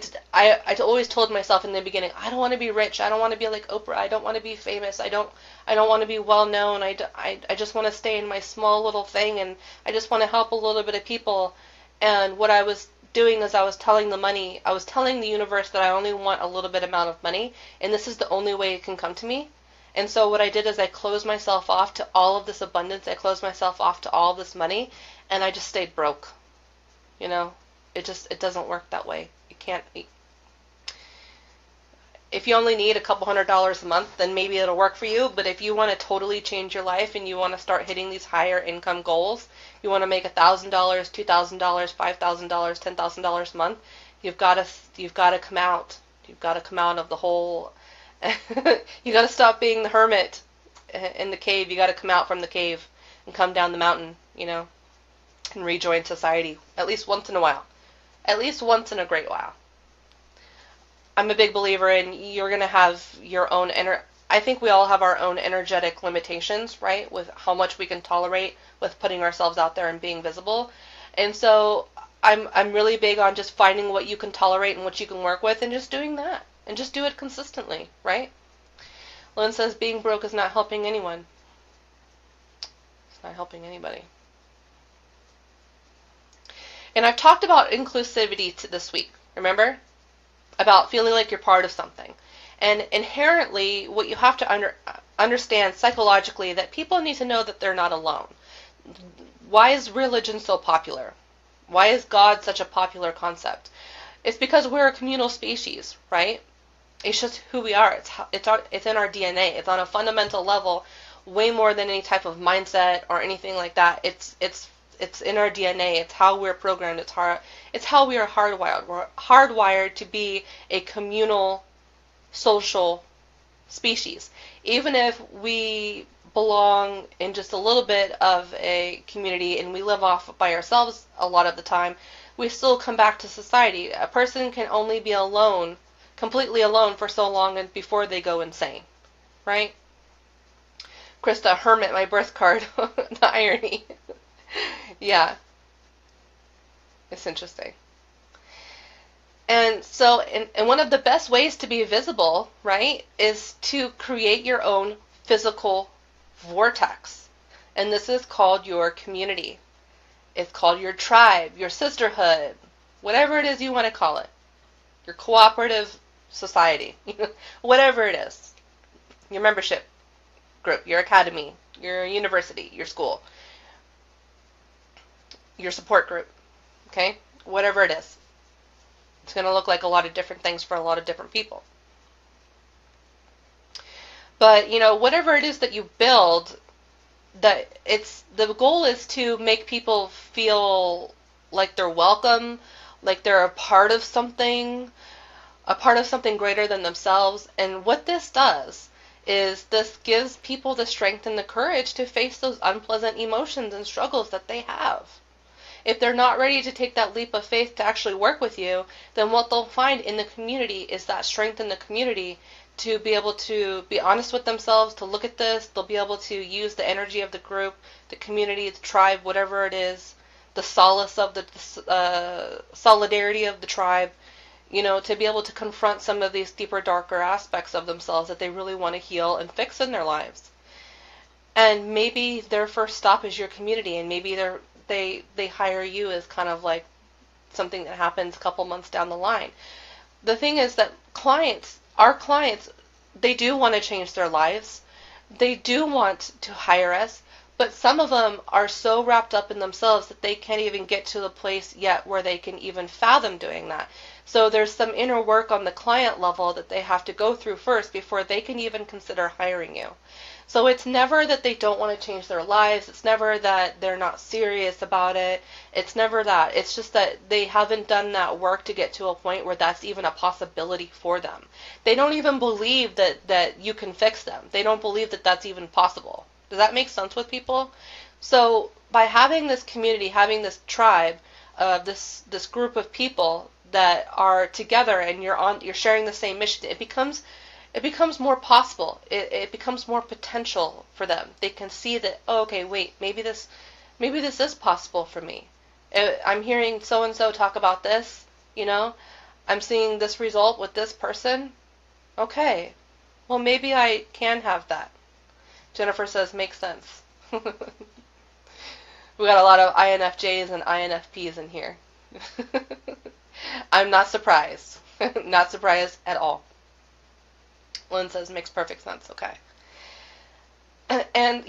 always told myself in the beginning, I don't want to be rich. I don't want to be like Oprah. I don't want to be famous. I don't want to be well known. I just want to stay in my small little thing, and I just want to help a little bit of people. And what I was doing is I was telling the universe that I only want a little bit amount of money, and this is the only way it can come to me. And so what I did is I closed myself off to all of this abundance. I closed myself off to all of this money, and I just stayed broke. You know, it doesn't work that way. You can't. If you only need a couple $100s a month, then maybe it'll work for you. But if you want to totally change your life and you want to start hitting these higher income goals, you want to make $1,000, $2,000, $5,000, $10,000 a month, you've got to come out. You've got to come out of the hole. You got to stop being the hermit in the cave. You got to come out from the cave and come down the mountain, you know, and rejoin society at least once in a while. At least once in a great while. I'm a big believer in you're going to have your own I think we all have our own energetic limitations, right, with how much we can tolerate with putting ourselves out there and being visible. And so I'm really big on just finding what you can tolerate and what you can work with and just doing that. And just do it consistently, right? Lynn says being broke is not helping anyone. It's not helping anybody. And I've talked about inclusivity this week, remember? About feeling like you're part of something. And inherently, what you have to understand psychologically, that people need to know that they're not alone. Why is religion so popular? Why is God such a popular concept? It's because we're a communal species, right? It's just who we are. It's in our DNA. It's on a fundamental level, way more than any type of mindset or anything like that. It's in our DNA. It's how we're programmed. It's how we are hardwired. We're hardwired to be a communal, social species. Even if we belong in just a little bit of a community and we live off by ourselves a lot of the time, we still come back to society. A person can only be alone, completely alone for so long and before they go insane, right? Krista, hermit, my birth card. The irony. Yeah. It's interesting. And so, and one of the best ways to be visible, right, is to create your own physical vortex. And this is called your community. It's called your tribe, your sisterhood, whatever it is you want to call it. Your cooperative society, whatever it is. Your membership group, your academy, your university, your school, your support group, okay? Whatever it is. It's going to look like a lot of different things for a lot of different people. But, you know, whatever it is that you build, the goal is to make people feel like they're welcome, like they're a part of something, a part of something greater than themselves. And what this does is this gives people the strength and the courage to face those unpleasant emotions and struggles that they have. If they're not ready to take that leap of faith to actually work with you, then what they'll find in the community is that strength in the community to be able to be honest with themselves, to look at this. They'll be able to use the energy of the group, the community, the tribe, whatever it is, the solace of the solidarity of the tribe, to be able to confront some of these deeper, darker aspects of themselves that they really want to heal and fix in their lives. And maybe their first stop is your community, and maybe they hire you as kind of like something that happens a couple months down the line. The thing is that our clients, they do want to change their lives. They do want to hire us, but some of them are so wrapped up in themselves that they can't even get to the place yet where they can even fathom doing that. So there's some inner work on the client level that they have to go through first before they can even consider hiring you. So it's never that they don't want to change their lives. It's never that they're not serious about it. It's never that. It's just that they haven't done that work to get to a point where that's even a possibility for them. They don't even believe that you can fix them. They don't believe that that's even possible. Does that make sense with people? So by having this community, having this tribe, this group of people that are together and you're sharing the same mission, it becomes more possible. It becomes more potential for them. They can see that, oh, okay, wait, maybe this is possible for me. I'm hearing so and so talk about this, I'm seeing this result with this person. Okay, well, maybe I can have that. Jennifer says, makes sense. We got a lot of INFJs and INFPs in here. I'm not surprised. Not surprised at all. Lynn says, makes perfect sense. Okay. And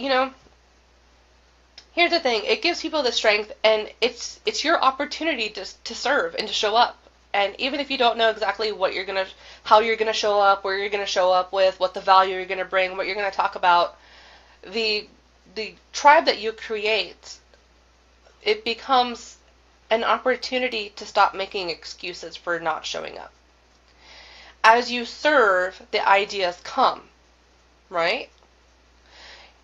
here's the thing. It gives people the strength, and it's your opportunity to serve and to show up. And even if you don't know exactly how you're gonna show up, where you're gonna show up with, what the value you're gonna bring, what you're gonna talk about, the tribe that you create, it becomes an opportunity to stop making excuses for not showing up. As you serve, the ideas come, right?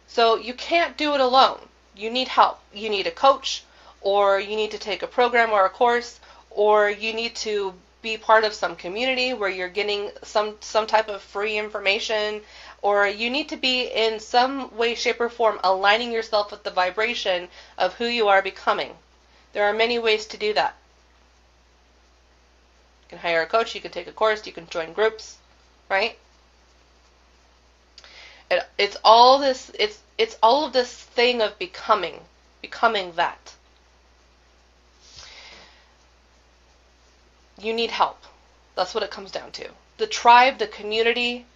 So you can't do it alone. You need help. You need a coach, or you need to take a program or a course, or you need to be part of some community where you're getting some type of free information, or you need to be in some way, shape, or form aligning yourself with the vibration of who you are becoming. There are many ways to do that. You can hire a coach, you can take a course, you can join groups, right? It's all of this thing of becoming that. You need help. That's what it comes down to. The tribe, the community,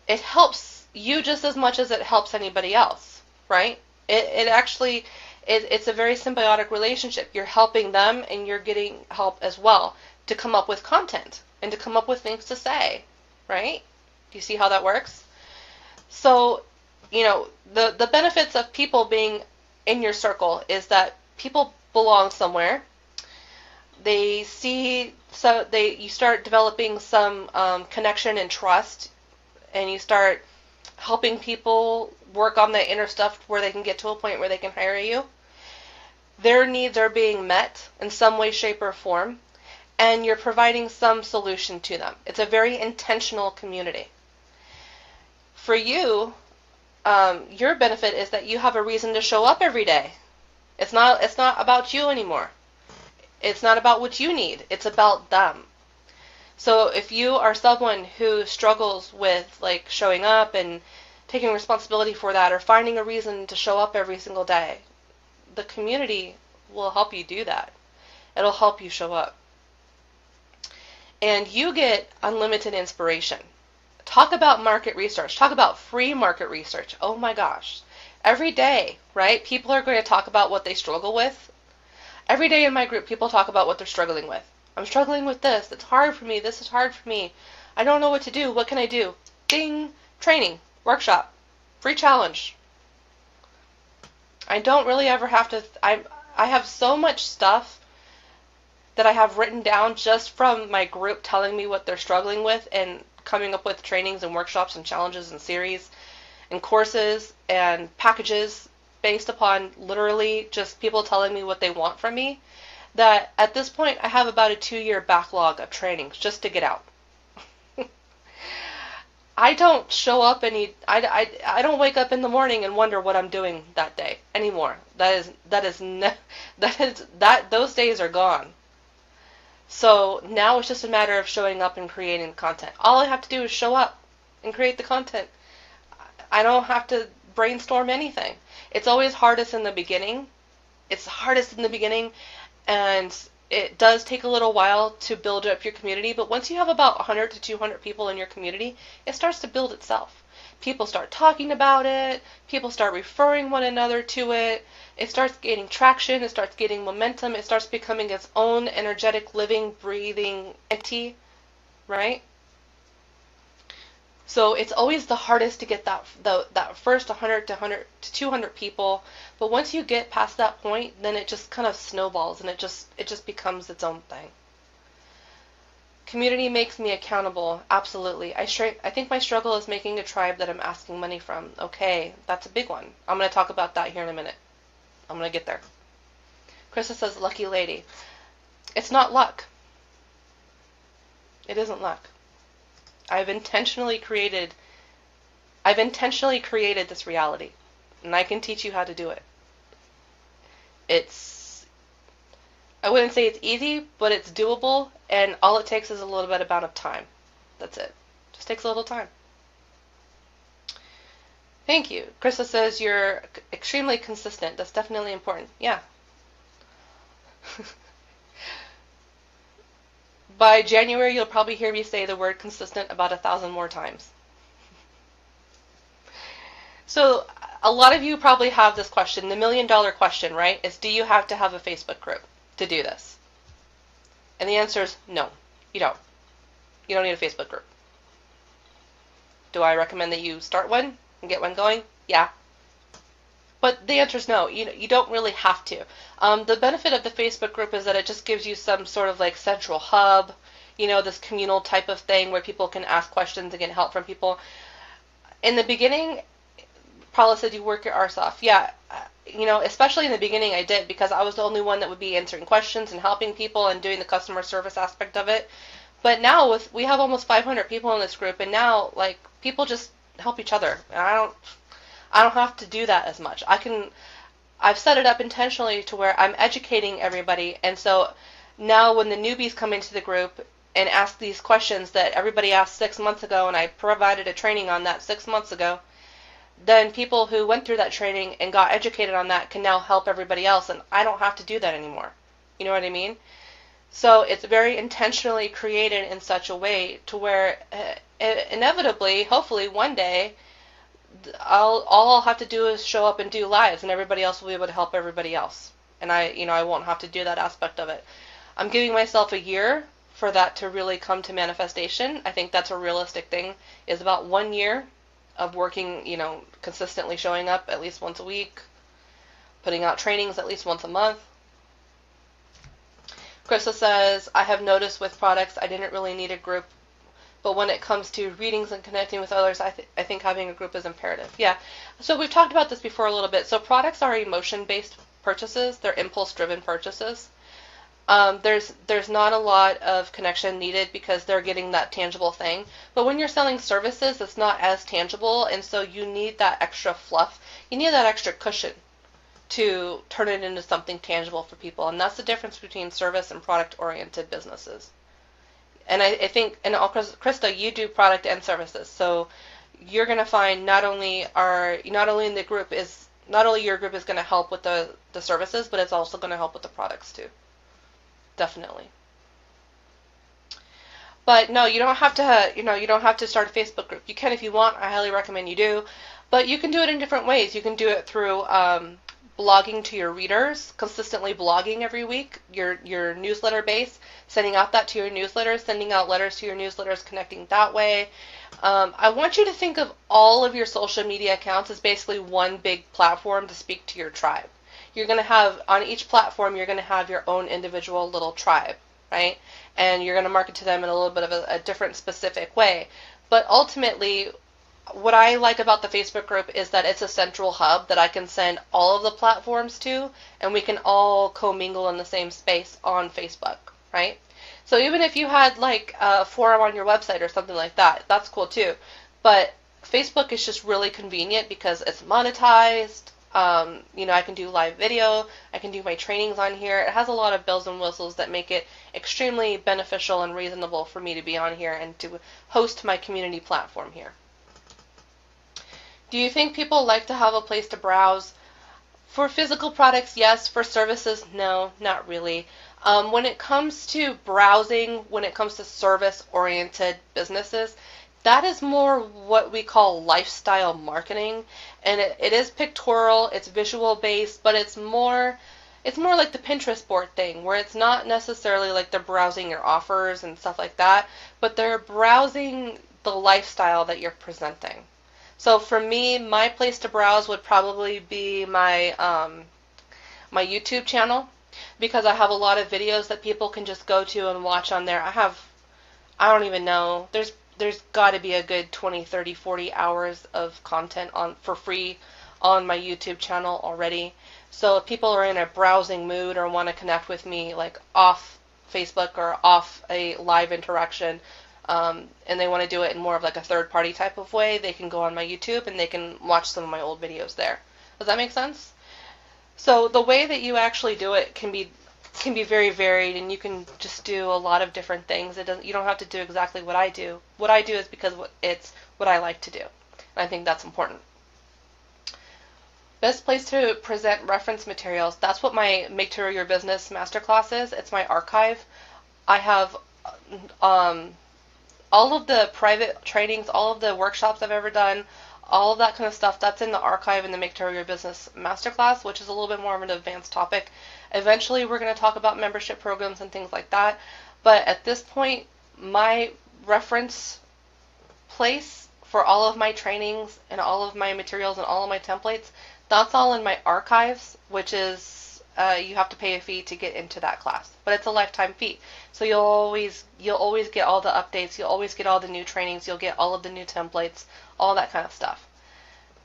it helps you just as much as it helps anybody else, right? It's a very symbiotic relationship. You're helping them and you're getting help as well to come up with content and to come up with things to say, right? Do you see how that works? So, the benefits of people being in your circle is that people belong somewhere. You start developing some connection and trust, and you start helping people work on the inner stuff where they can get to a point where they can hire you. Their needs are being met in some way, shape, or form, and you're providing some solution to them. It's a very intentional community. For you, your benefit is that you have a reason to show up every day. It's not about you anymore. It's not about what you need. It's about them. So if you are someone who struggles with showing up and taking responsibility for that, or finding a reason to show up every single day, the community will help you do that. It'll help you show up. And you get unlimited inspiration. Talk about market research. Talk about free market research. Oh my gosh. Every day, right? People are going to talk about what they struggle with. Every day in my group, people talk about what they're struggling with. I'm struggling with this. It's hard for me. This is hard for me. I don't know what to do. What can I do? Ding. Training. Workshop. Free challenge. I don't really ever have to... I have so much stuff that I have written down just from my group telling me what they're struggling with and coming up with trainings and workshops and challenges and series and courses and packages based upon literally just people telling me what they want from me, that at this point I have about a 2-year backlog of trainings just to get out. I don't show up I don't wake up in the morning and wonder what I'm doing that day anymore. Those days are gone. So now it's just a matter of showing up and creating content. All I have to do is show up and create the content. I don't have to brainstorm anything. It's always hardest in the beginning. It's hardest in the beginning, and it does take a little while to build up your community, but once you have about 100 to 200 people in your community, it starts to build itself. People start talking about it, people start referring one another to it, it starts gaining traction, it starts getting momentum, it starts becoming its own energetic, living, breathing entity, right? So it's always the hardest to get that first 100 to 200 people, but once you get past that point, then it just kind of snowballs and it just becomes its own thing. Community makes me accountable. Absolutely. I think my struggle is making a tribe that I'm asking money from. Okay, that's a big one. I'm going to talk about that here in a minute. I'm going to get there. Krista says, lucky lady. It's not luck. It isn't luck. I've intentionally created this reality, and I can teach you how to do it. I wouldn't say it's easy, but it's doable, and all it takes is a little bit amount of time. That's it. Just takes a little time. Thank you. Krista says you're extremely consistent. That's definitely important. Yeah. By January, you'll probably hear me say the word consistent about 1,000 more times. So a lot of you probably have this question, the $1 million question, right? Is do you have to have a Facebook group to do this? And the answer is no, you don't. You don't need a Facebook group. Do I recommend that you start one and get one going? Yeah. But the answer is no. You don't really have to. The benefit of the Facebook group is that it just gives you some sort of like central hub, this communal type of thing where people can ask questions and get help from people. In the beginning, Paula said you work your arse off. Yeah, especially in the beginning I did, because I was the only one that would be answering questions and helping people and doing the customer service aspect of it. But now we have almost 500 people in this group, and now like people just help each other. And I don't have to do that as much. I've set it up intentionally to where I'm educating everybody, and so now when the newbies come into the group and ask these questions that everybody asked 6 months ago, and I provided a training on that 6 months ago, then people who went through that training and got educated on that can now help everybody else, and I don't have to do that anymore. You know what I mean? So it's very intentionally created in such a way to where inevitably, hopefully one day, all I'll have to do is show up and do lives, and everybody else will be able to help everybody else. And I won't have to do that aspect of it. I'm giving myself a year for that to really come to manifestation. I think that's a realistic thing, is about 1 year of working, consistently showing up at least once a week, putting out trainings at least once a month. Krista says, I have noticed with products I didn't really need a group, but when it comes to readings and connecting with others, I think having a group is imperative. Yeah, so we've talked about this before a little bit. So products are emotion-based purchases. They're impulse-driven purchases. There's not a lot of connection needed because they're getting that tangible thing. But when you're selling services, it's not as tangible, and so you need that extra fluff. You need that extra cushion to turn it into something tangible for people. And that's the difference between service and product-oriented businesses. And I think, and Krista, you do product and services. So you're going to find not only your group is going to help with the services, but it's also going to help with the products too. Definitely. But no, you don't have to start a Facebook group. You can if you want. I highly recommend you do. But you can do it in different ways. You can do it through blogging to your readers, consistently blogging every week, your newsletter base, sending out that to your newsletters, sending out letters to your newsletters, connecting that way. I want you to think of all of your social media accounts as basically one big platform to speak to your tribe. You're going to have, on each platform, you're going to have your own individual little tribe, right? And you're going to market to them in a little bit of a different specific way. But ultimately, what I like about the Facebook group is that it's a central hub that I can send all of the platforms to, and we can all commingle in the same space on Facebook, right? So even if you had like a forum on your website or something like that, that's cool too. But Facebook is just really convenient because it's monetized. I can do live video. I can do my trainings on here. It has a lot of bells and whistles that make it extremely beneficial and reasonable for me to be on here and to host my community platform here. Do you think people like to have a place to browse? For physical products, yes. For services, no, not really. When it comes to browsing, when it comes to service-oriented businesses, that is more what we call lifestyle marketing, and it is pictorial, it's visual based, but it's more like the Pinterest board thing, where it's not necessarily like they're browsing your offers and stuff like that, but they're browsing the lifestyle that you're presenting. So for me, my place to browse would probably be my my YouTube channel, because I have a lot of videos that people can just go to and watch on there. I don't even know, there's got to be a good 20, 30, 40 hours of content on for free on my YouTube channel already. So if people are in a browsing mood or want to connect with me like off Facebook or off a live interaction, and they want to do it in more of like a third-party type of way, they can go on my YouTube and they can watch some of my old videos there. Does that make sense? So the way that you actually do it can be very varied, and you can just do a lot of different things. You don't have to do exactly what I do. What I do is because it's what I like to do, and I think that's important. Best place to present reference materials. That's what my Make to Your Business masterclass is. It's my archive. I have all of the private trainings, all of the workshops I've ever done, all of that kind of stuff, that's in the archive in the Make to Your Business masterclass, which is a little bit more of an advanced topic. Eventually, we're going to talk about membership programs and things like that. But at this point, my reference place for all of my trainings and all of my materials and all of my templates, that's all in my archives, which is you have to pay a fee to get into that class. But it's a lifetime fee. So you'll always get all the updates, you'll always get all the new trainings, you'll get all of the new templates, all that kind of stuff.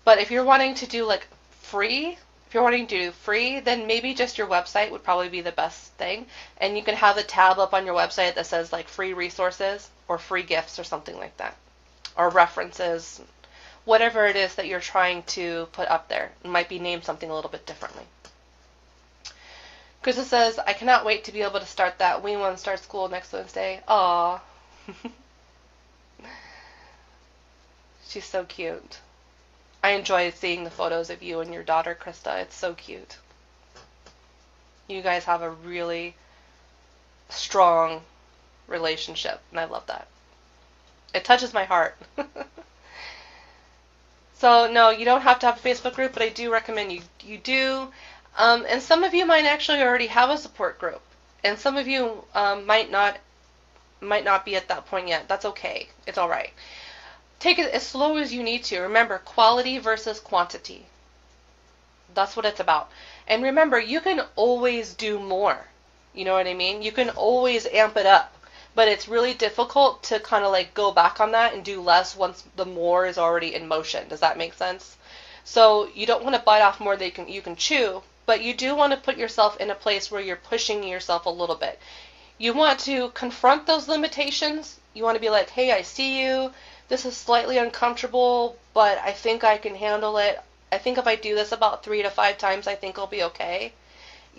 But if you're wanting to do like free, then maybe just your website would probably be the best thing. And you can have a tab up on your website that says like free resources or free gifts or something like that. Or references, whatever it is that you're trying to put up there. It might be named something a little bit differently. Krista says, I cannot wait to be able to start that. We want to start school next Wednesday. Aww. She's so cute. I enjoy seeing the photos of you and your daughter, Krista. It's so cute. You guys have a really strong relationship, and I love that. It touches my heart. So, no, you don't have to have a Facebook group, but I do recommend you do. And some of you might actually already have a support group, and some of you might not be at that point yet. That's okay. It's all right. Take it as slow as you need to. Remember, quality versus quantity. That's what it's about. And remember, you can always do more. You know what I mean? You can always amp it up. But it's really difficult to kind of like go back on that and do less once the more is already in motion. Does that make sense? So you don't want to bite off more than you can chew, but you do want to put yourself in a place where you're pushing yourself a little bit. You want to confront those limitations. You want to be like, hey, I see you. This is slightly uncomfortable, but I think I can handle it. I think if I do this about 3 to 5 times, I think I'll be okay.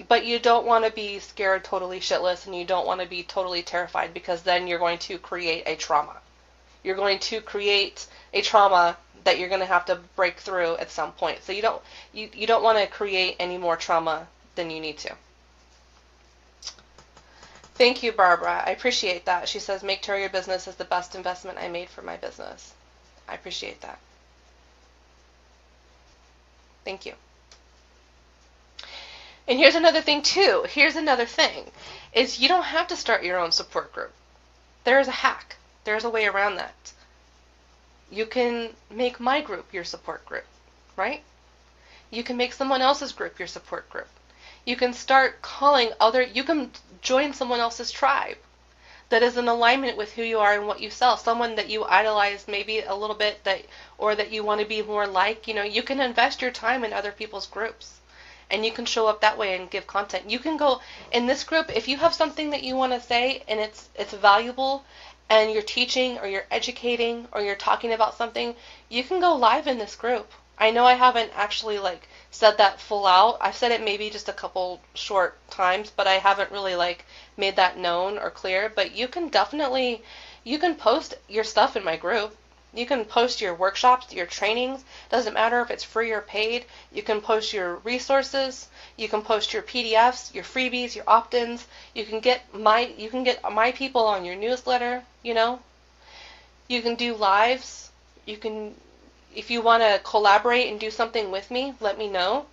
But you don't want to be scared totally shitless, and you don't want to be totally terrified, because then you're going to create a trauma. You're going to create a trauma that you're going to have to break through at some point. So you don't want to create any more trauma than you need to. Thank you, Barbara. I appreciate that. She says, Make to Your Business is the best investment I made for my business. I appreciate that. Thank you. And here's another thing, too. Here's another thing, is you don't have to start your own support group. There's a hack. There's a way around that. You can make my group your support group, right? You can make someone else's group your support group. You can start calling you can join someone else's tribe that is in alignment with who you are and what you sell. Someone that you idolize maybe a little bit, or that you want to be more like. You can invest your time in other people's groups. And you can show up that way and give content. You can go in this group if you have something that you want to say and it's valuable, and you're teaching or you're educating or you're talking about something, you can go live in this group. I know I haven't actually said that full out. I've said it maybe just a couple short times, but I haven't really made that known or clear. But you can post your stuff in my group. You can post your workshops, your trainings. Doesn't matter if it's free or paid. You can post your resources. You can post your PDFs, your freebies, your opt-ins. You can get my people on your newsletter. You can do lives. If you want to collaborate and do something with me, let me know.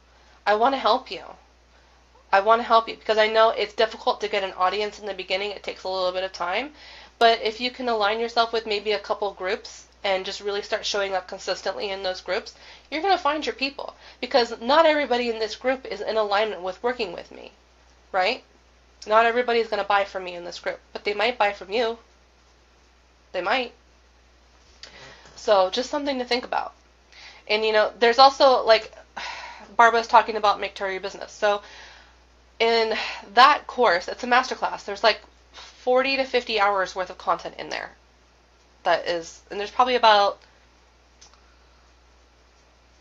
I want to help you. Because I know it's difficult to get an audience in the beginning. It takes a little bit of time. But if you can align yourself with maybe a couple groups and just really start showing up consistently in those groups, you're going to find your people. Because not everybody in this group is in alignment with working with me, right? Not everybody is going to buy from me in this group, but they might buy from you. They might. So just something to think about. And there's also, Barbara's talking about Make Tarot Your Business. So in that course, it's a masterclass. There's 40 to 50 hours worth of content in there. And there's probably about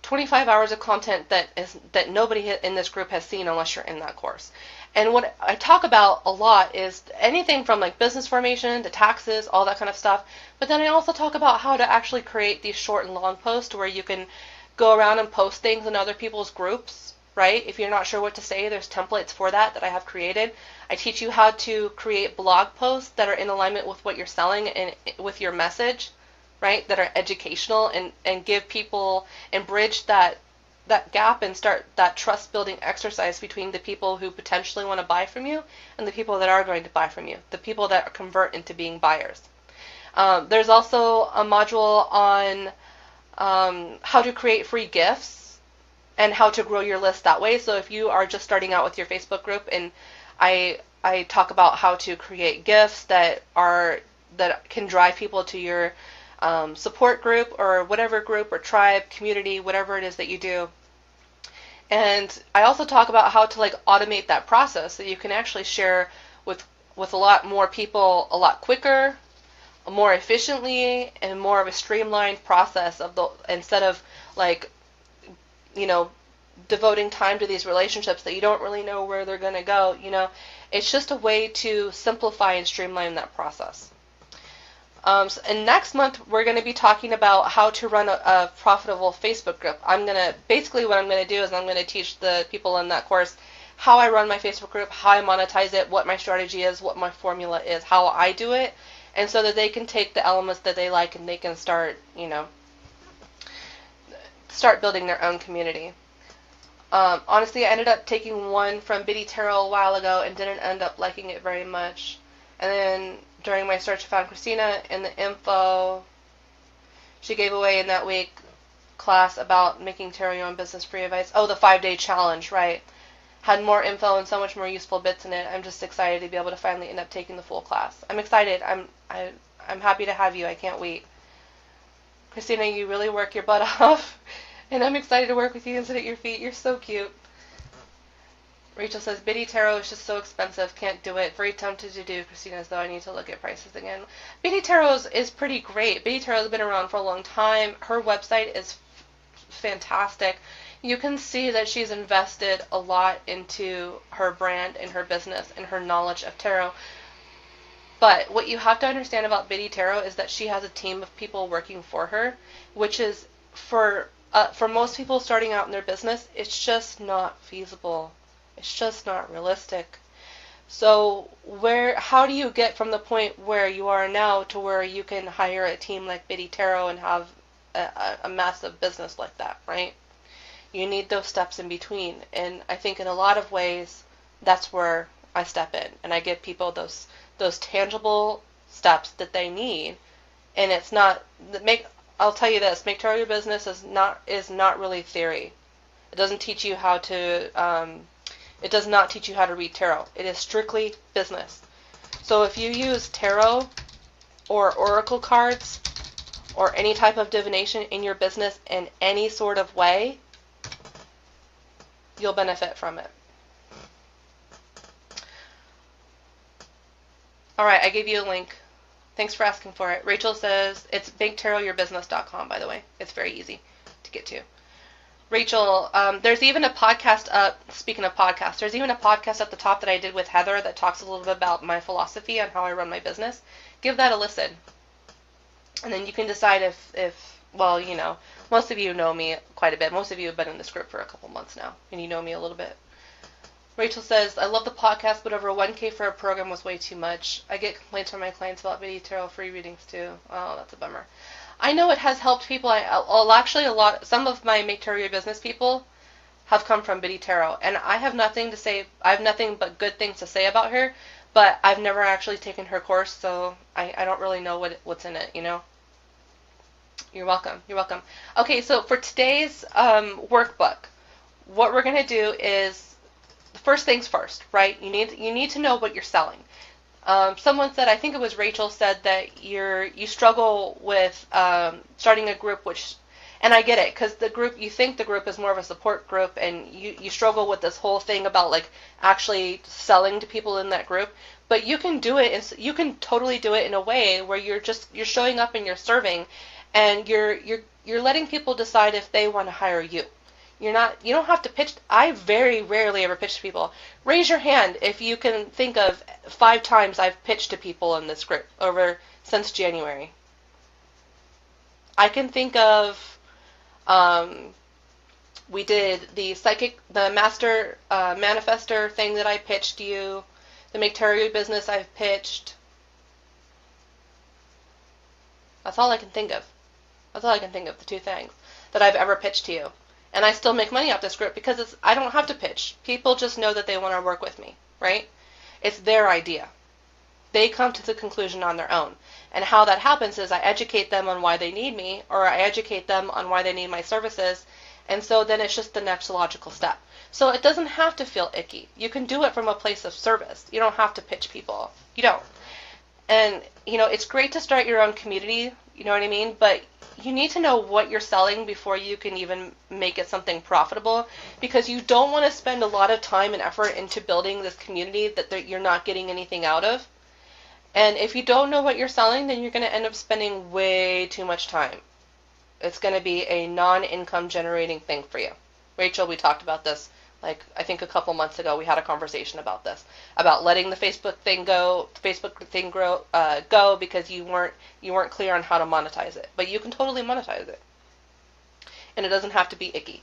25 hours of content that nobody in this group has seen unless you're in that course. And what I talk about a lot is anything from business formation to taxes, all that kind of stuff. But then I also talk about how to actually create these short and long posts where you can go around and post things in other people's groups, right? If you're not sure what to say, there's templates for that I have created. I teach you how to create blog posts that are in alignment with what you're selling and with your message, right? That are educational and give people and bridge that gap and start that trust building exercise between the people who potentially want to buy from you and the people that are going to buy from you, the people that convert into being buyers. There's also a module on how to create free gifts and how to grow your list that way. So if you are just starting out with your Facebook group, and I talk about how to create gifts that can drive people to your support group or whatever group or tribe, community, whatever it is that you do. And I also talk about how to automate that process so you can actually share with a lot more people a lot quicker, more efficiently, and more of a streamlined process instead of devoting time to these relationships that you don't really know where they're going to go. It's just a way to simplify and streamline that process. And next month we're going to be talking about how to run a profitable Facebook group. Basically what I'm going to do is I'm going to teach the people in that course how I run my Facebook group, how I monetize it, what my strategy is, what my formula is, how I do it, and so that they can take the elements that they like and they can start building their own community. Honestly, I ended up taking one from Biddy Tarot a while ago and didn't end up liking it very much. And then during my search, I found Christina in the info. She gave away in that week class about making tarot your own business free advice. Oh, the 5-day challenge, right. Had more info and so much more useful bits in it. I'm just excited to be able to finally end up taking the full class. I'm excited. I'm happy to have you. I can't wait. Christina, you really work your butt off. And I'm excited to work with you and sit at your feet. You're so cute. Rachel says, Biddy Tarot is just so expensive. Can't do it. Very tempted to do Christina's, though. I need to look at prices again. Biddy Tarot is pretty great. Biddy Tarot has been around for a long time. Her website is fantastic. You can see that she's invested a lot into her brand and her business and her knowledge of tarot. But what you have to understand about Biddy Tarot is that she has a team of people working for her, which is, for most people starting out in their business, it's just not feasible. It's just not realistic. So how do you get from the point where you are now to where you can hire a team like Biddy Tarot and have a massive business like that, right? You need those steps in between. And I think in a lot of ways, that's where I step in. And I give people those tangible steps that they need. And it's not, I'll tell you this, Make Tarot Your Business is not really theory. It doesn't teach you how to It does not teach you how to read tarot. It is strictly business. So if you use tarot or oracle cards or any type of divination in your business in any sort of way, you'll benefit from it. All right, I gave you a link. Thanks for asking for it. Rachel says it's banktarotyourbusiness.com, by the way. It's very easy to get to. Rachel, there's even a podcast up, speaking of podcasts, there's even a podcast at the top that I did with Heather that talks a little bit about my philosophy on how I run my business. Give that a listen. And then you can decide if well, you know, most of you know me quite a bit. Most of you have been in this group for a couple months now, and you know me a little bit. Rachel says, I love the podcast, but over 1K for a program was way too much. I get complaints from my clients about video tarot free readings too. Oh, that's a bummer. I know it has helped people. Actually, some of my Make Tarot Your Business people have come from Biddy Tarot, and I have nothing to say. I have nothing but good things to say about her, but I've never actually taken her course, so I don't really know what's in it, you know. You're welcome. You're welcome. Okay, so for today's workbook, what we're gonna do is first things first, right? You need to know what you're selling. Someone said, I think it was Rachel, said that you struggle with starting a group, and I get it, because you think the group is more of a support group, and you struggle with this whole thing about like actually selling to people in that group. But you can do it, and you can totally do it in a way where you're showing up and you're serving, and you're letting people decide if they want to hire you. You don't have to pitch. I very rarely ever pitch to people. Raise your hand if you can think of 5 times I've pitched to people in this group since January. I can think of, we did the master manifester thing that I pitched you, the Make Tarot Your Business I've pitched. That's all I can think of. That's all I can think of, the 2 things that I've ever pitched to you. And I still make money off this group because I don't have to pitch. People just know that they want to work with me, right? It's their idea. They come to the conclusion on their own. And how that happens is I educate them on why they need me, or I educate them on why they need my services, and so then it's just the next logical step. So it doesn't have to feel icky. You can do it from a place of service. You don't have to pitch people. You don't. And, you know, it's great to start your own community, you know what I mean? But you need to know what you're selling before you can even make it something profitable, because you don't want to spend a lot of time and effort into building this community that you're not getting anything out of. And if you don't know what you're selling, then you're going to end up spending way too much time. It's going to be a non-income generating thing for you. Rachel, we talked about this, like, I think a couple months ago. We had a conversation about this, about letting the Facebook thing go because you weren't clear on how to monetize it. But you can totally monetize it, and it doesn't have to be icky.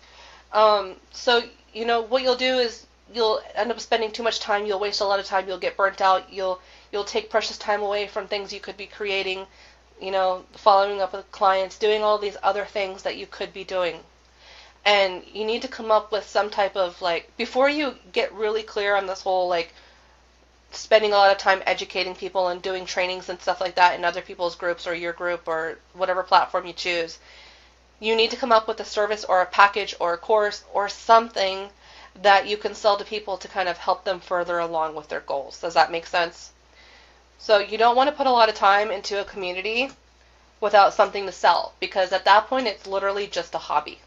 So you know what you'll do is you'll end up spending too much time. You'll waste a lot of time. You'll get burnt out. You'll take precious time away from things you could be creating. You know, following up with clients, doing all these other things that you could be doing. And you need to come up with some type of, like, before you get really clear on this whole, like, spending a lot of time educating people and doing trainings and stuff like that in other people's groups or your group or whatever platform you choose, you need to come up with a service or a package or a course or something that you can sell to people to kind of help them further along with their goals. Does that make sense? So you don't want to put a lot of time into a community without something to sell, because at that point it's literally just a hobby.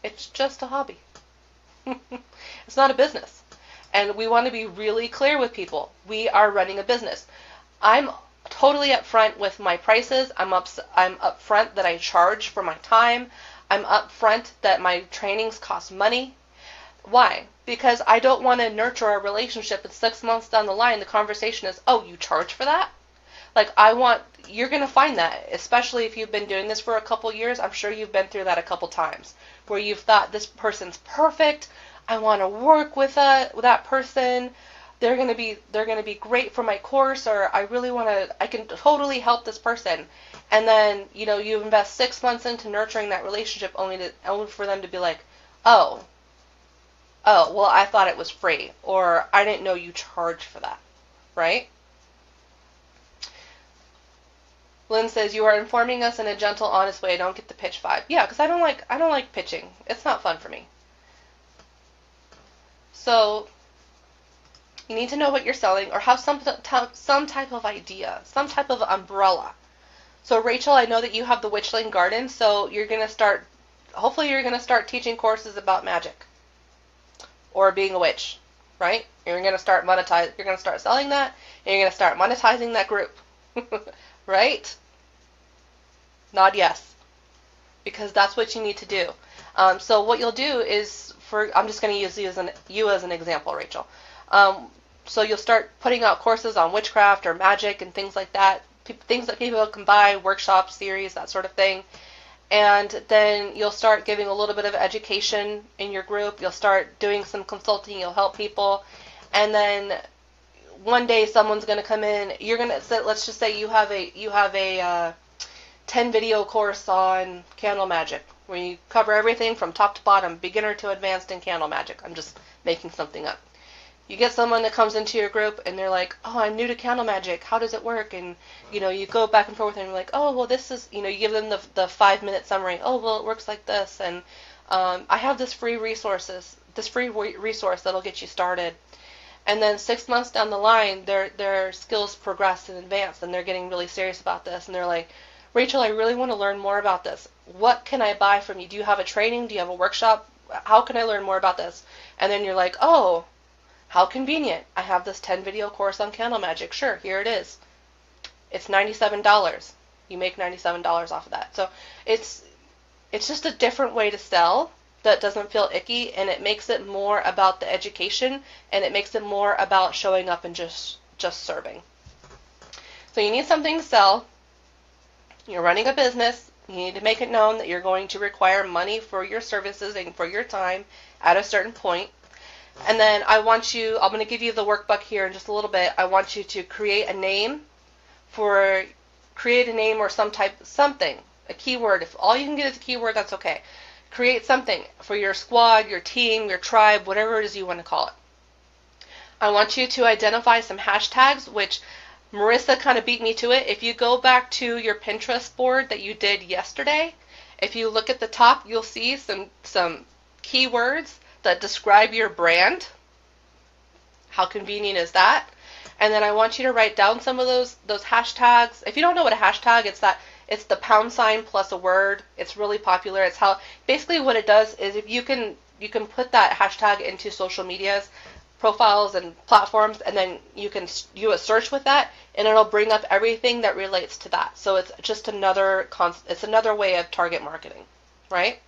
It's just a hobby. It's not a business. And we want to be really clear with people. We are running a business. I'm totally upfront with my prices. I'm upfront that I charge for my time. I'm upfront that my trainings cost money. Why? Because I don't want to nurture a relationship and 6 months down the line the conversation is, oh, you charge for that? Like, you're going to find that, especially if you've been doing this for a couple years. I'm sure you've been through that a couple times, where you've thought, this person's perfect, I want to work with that person, they're going to be great for my course, or I can totally help this person. And then, you know, you invest 6 months into nurturing that relationship only for them to be like, oh, well, I thought it was free, or I didn't know you charged for that, right? Lynn says, you are informing us in a gentle, honest way. I don't get the pitch vibe. Yeah, because I don't like pitching. It's not fun for me. So You need to know what you're selling or have some type of idea, some type of umbrella. So Rachel, I know that you have the Witchling Garden, so hopefully you're going to start teaching courses about magic or being a witch, right? You're going to start selling that, and you're going to start monetizing that group, right? Nod yes, because that's what you need to do. So what you'll do is, I'm just going to use you as an example, Rachel. So you'll start putting out courses on witchcraft or magic and things like that, things that people can buy, workshops, series, that sort of thing. And then you'll start giving a little bit of education in your group. You'll start doing some consulting. You'll help people. And then one day someone's going to come in. Let's just say you have a 10 video course on candle magic, where you cover everything from top to bottom, beginner to advanced in candle magic. I'm just making something up. You get someone that comes into your group and they're like, oh, I'm new to candle magic. How does it work? And, you go back and forth and you're like, oh, well, this is, you give them the 5-minute summary. Oh, well, it works like this. And I have this free resource that'll get you started. And then 6 months down the line, their skills progress and advance, and they're getting really serious about this. And they're like, Rachel, I really want to learn more about this. What can I buy from you? Do you have a training? Do you have a workshop? How can I learn more about this? And then you're like, oh, how convenient. I have this 10 video course on candle magic. Sure, here it is. It's $97. You make $97 off of that. So it's just a different way to sell that doesn't feel icky, and it makes it more about the education, and it makes it more about showing up and just serving. So you need something to sell. You're running a business. You need to make it known that you're going to require money for your services and for your time at a certain point. And then I'm going to give you the workbook here in just a little bit. I want you to create a name or something, a keyword. If all you can get is a keyword, that's okay. Create something for your squad, your team, your tribe, whatever it is you want to call it. I want you to identify some hashtags, which Marissa kind of beat me to it. If you go back to your Pinterest board that you did yesterday, if you look at the top, you'll see some keywords that describe your brand. How convenient is that? And then I want you to write down some of those hashtags. If you don't know what a hashtag, it's the # plus a word. It's really popular. It's basically what it does is if you can put that hashtag into social medias, profiles and platforms, and then you can do a search with that, and it'll bring up everything that relates to that. So it's just another way of target marketing, right?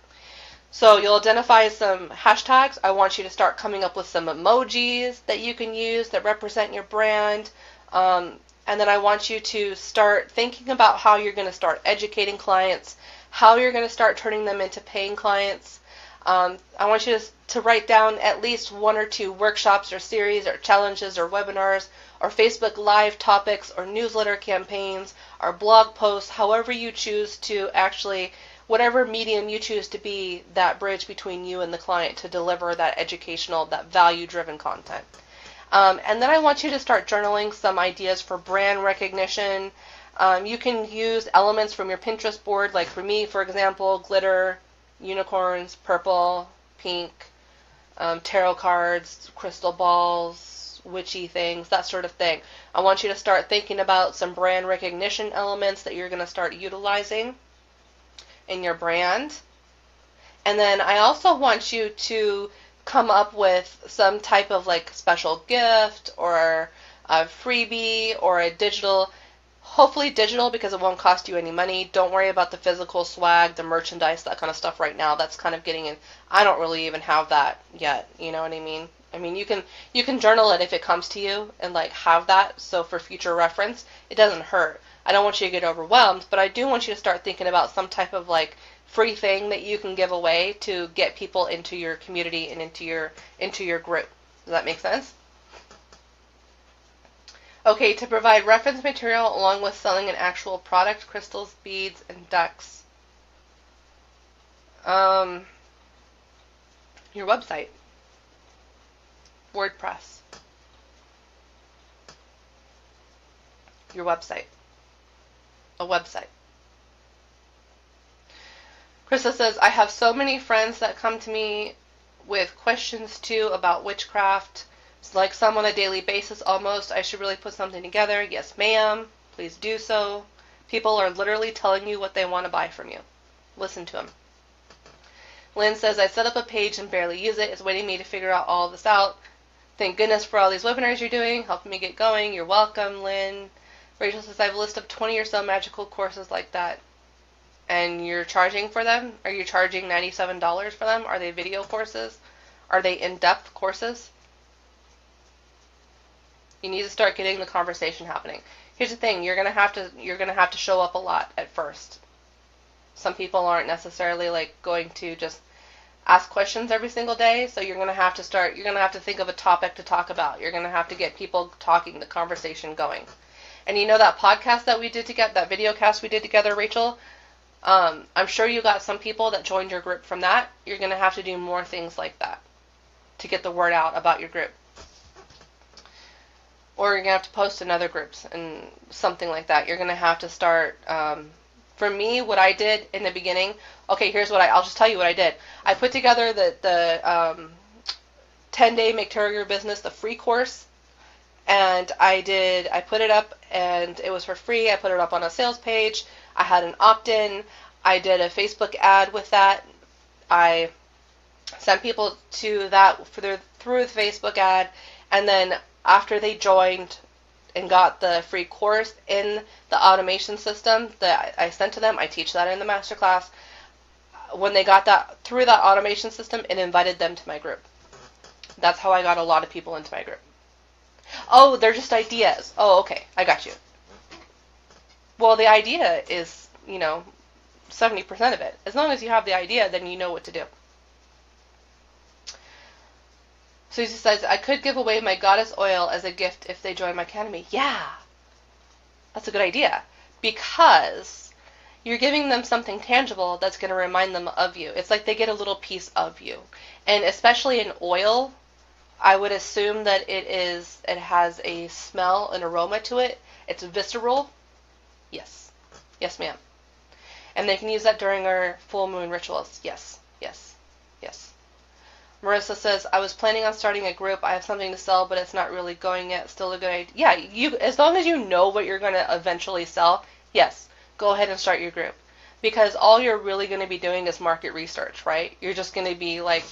So you'll identify some hashtags. I want you to start coming up with some emojis that you can use that represent your brand. And then I want you to start thinking about how you're going to start educating clients, how you're going to start turning them into paying clients. I want you to write down at least 1 or 2 workshops or series or challenges or webinars or Facebook Live topics or newsletter campaigns or blog posts, however you choose to actually, whatever medium you choose to be that bridge between you and the client to deliver that educational, that value-driven content. And then I want you to start journaling some ideas for brand recognition. You can use elements from your Pinterest board, like for me, for example, glitter, unicorns, purple, pink, tarot cards, crystal balls, witchy things, that sort of thing. I want you to start thinking about some brand recognition elements that you're going to start utilizing in your brand. And then I also want you to come up with some type of like special gift or a freebie or a digital, hopefully digital because it won't cost you any money. Don't worry about the physical swag, the merchandise, that kind of stuff right now. That's kind of getting in. I don't really even have that yet. You know what I mean? I mean, you can journal it if it comes to you and like have that. So for future reference, it doesn't hurt. I don't want you to get overwhelmed, but I do want you to start thinking about some type of like free thing that you can give away to get people into your community and into your group. Does that make sense? Okay, to provide reference material along with selling an actual product, crystals, beads, and decks. Your website. WordPress. Your website. A website. Krista says, I have so many friends that come to me with questions too about witchcraft. It's like some on a daily basis almost. I should really put something together. Yes, ma'am. Please do so. People are literally telling you what they want to buy from you. Listen to them. Lynn says, I set up a page and barely use it. It's waiting me to figure out all this out. Thank goodness for all these webinars you're doing, helping me get going. You're welcome, Lynn. Rachel says, I have a list of 20 or so magical courses like that. And you're charging for them? Are you charging $97 for them? Are they video courses? Are they in-depth courses? You need to start getting the conversation happening. Here's the thing, you're gonna have to show up a lot at first. Some people aren't necessarily like going to just ask questions every single day, so you're gonna have to think of a topic to talk about. You're gonna have to get people talking, the conversation going. And you know that podcast that we did together, that video cast we did together, Rachel? I'm sure you got some people that joined your group from that. You're gonna have to do more things like that to get the word out about your group. Or you're going to have to post in other groups and something like that. You're going to have to start, for me, what I did in the beginning, okay, I'll just tell you what I did. I put together the 10-day Make Tarot Your Business, the free course, and I put it up, and it was for free. I put it up on a sales page. I had an opt-in. I did a Facebook ad with that. I sent people to that through the Facebook ad, and then after they joined and got the free course in the automation system that I sent to them, I teach that in the masterclass. When they got that through that automation system, it invited them to my group. That's how I got a lot of people into my group. Oh, they're just ideas. Oh, okay, I got you. Well, the idea is, 70% of it. As long as you have the idea, then you know what to do. Susie says, I could give away my goddess oil as a gift if they join my academy. Yeah, that's a good idea. Because you're giving them something tangible that's going to remind them of you. It's like they get a little piece of you. And especially in oil, I would assume that it has a smell, an aroma to it. It's visceral. Yes. Yes, ma'am. And they can use that during our full moon rituals. Yes. Yes. Yes. Marissa says, I was planning on starting a group. I have something to sell, but it's not really going yet. Still a good idea. Yeah, as long as you know what you're going to eventually sell, yes, go ahead and start your group. Because all you're really going to be doing is market research, right? You're just going to be like,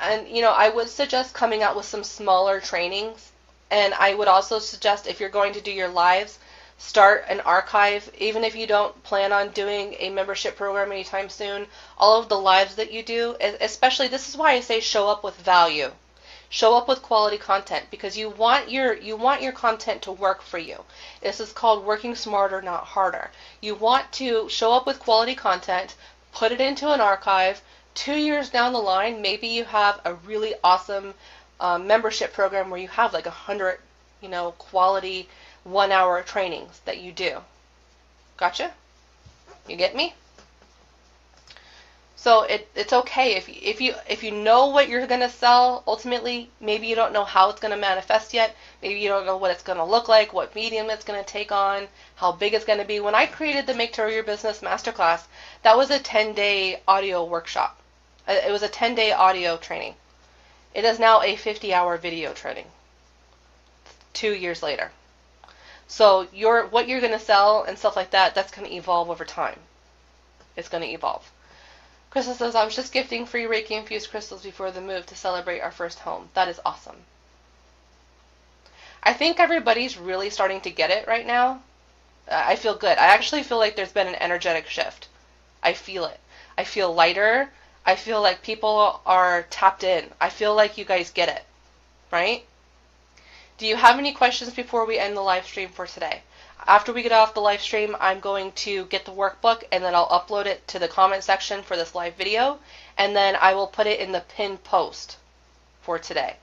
and I would suggest coming out with some smaller trainings. And I would also suggest if you're going to do your lives, start an archive, even if you don't plan on doing a membership program anytime soon. All of the lives that you do, especially, this is why I say show up with value. Show up with quality content, because you want your content to work for you. This is called working smarter, not harder. You want to show up with quality content, put it into an archive. 2 years down the line, maybe you have a really awesome membership program where you have like 100, quality 1-hour trainings that you do. Gotcha? You get me? So it's okay if you know what you're going to sell. Ultimately, maybe you don't know how it's going to manifest yet. Maybe you don't know what it's going to look like, what medium it's going to take on, how big it's going to be. When I created the Make Tarot Your Business Masterclass, that was a 10-day audio workshop. It was a 10-day audio training. It is now a 50-hour video training 2 years later. So what you're going to sell and stuff like that, that's going to evolve over time. It's going to evolve. Crystal says, I was just gifting free Reiki-infused crystals before the move to celebrate our first home. That is awesome. I think everybody's really starting to get it right now. I feel good. I actually feel like there's been an energetic shift. I feel it. I feel lighter. I feel like people are tapped in. I feel like you guys get it. Right? Do you have any questions before we end the live stream for today? After we get off the live stream, I'm going to get the workbook and then I'll upload it to the comment section for this live video, and then I will put it in the pinned post for today.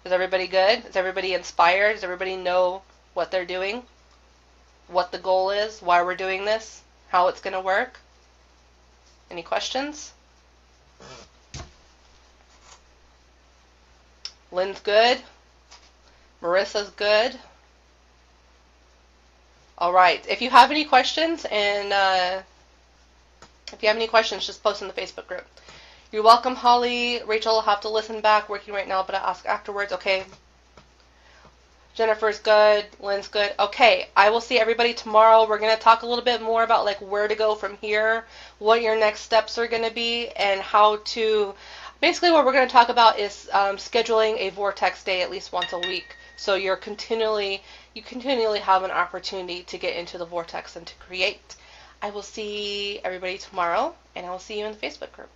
Is everybody good? Is everybody inspired? Does everybody know what they're doing? What the goal is? Why we're doing this? How it's going to work? Any questions? Lynn's good. Marissa's good. All right. If you have any questions, just post in the Facebook group. You're welcome, Holly. Rachel will have to listen back, working right now, but I'll ask afterwards. Okay. Jennifer's good. Lynn's good. Okay, I will see everybody tomorrow. We're going to talk a little bit more about like where to go from here, what your next steps are going to be, and how to... Basically what we're going to talk about is scheduling a vortex day at least once a week. So you continually have an opportunity to get into the vortex and to create. I will see everybody tomorrow, and I will see you in the Facebook group.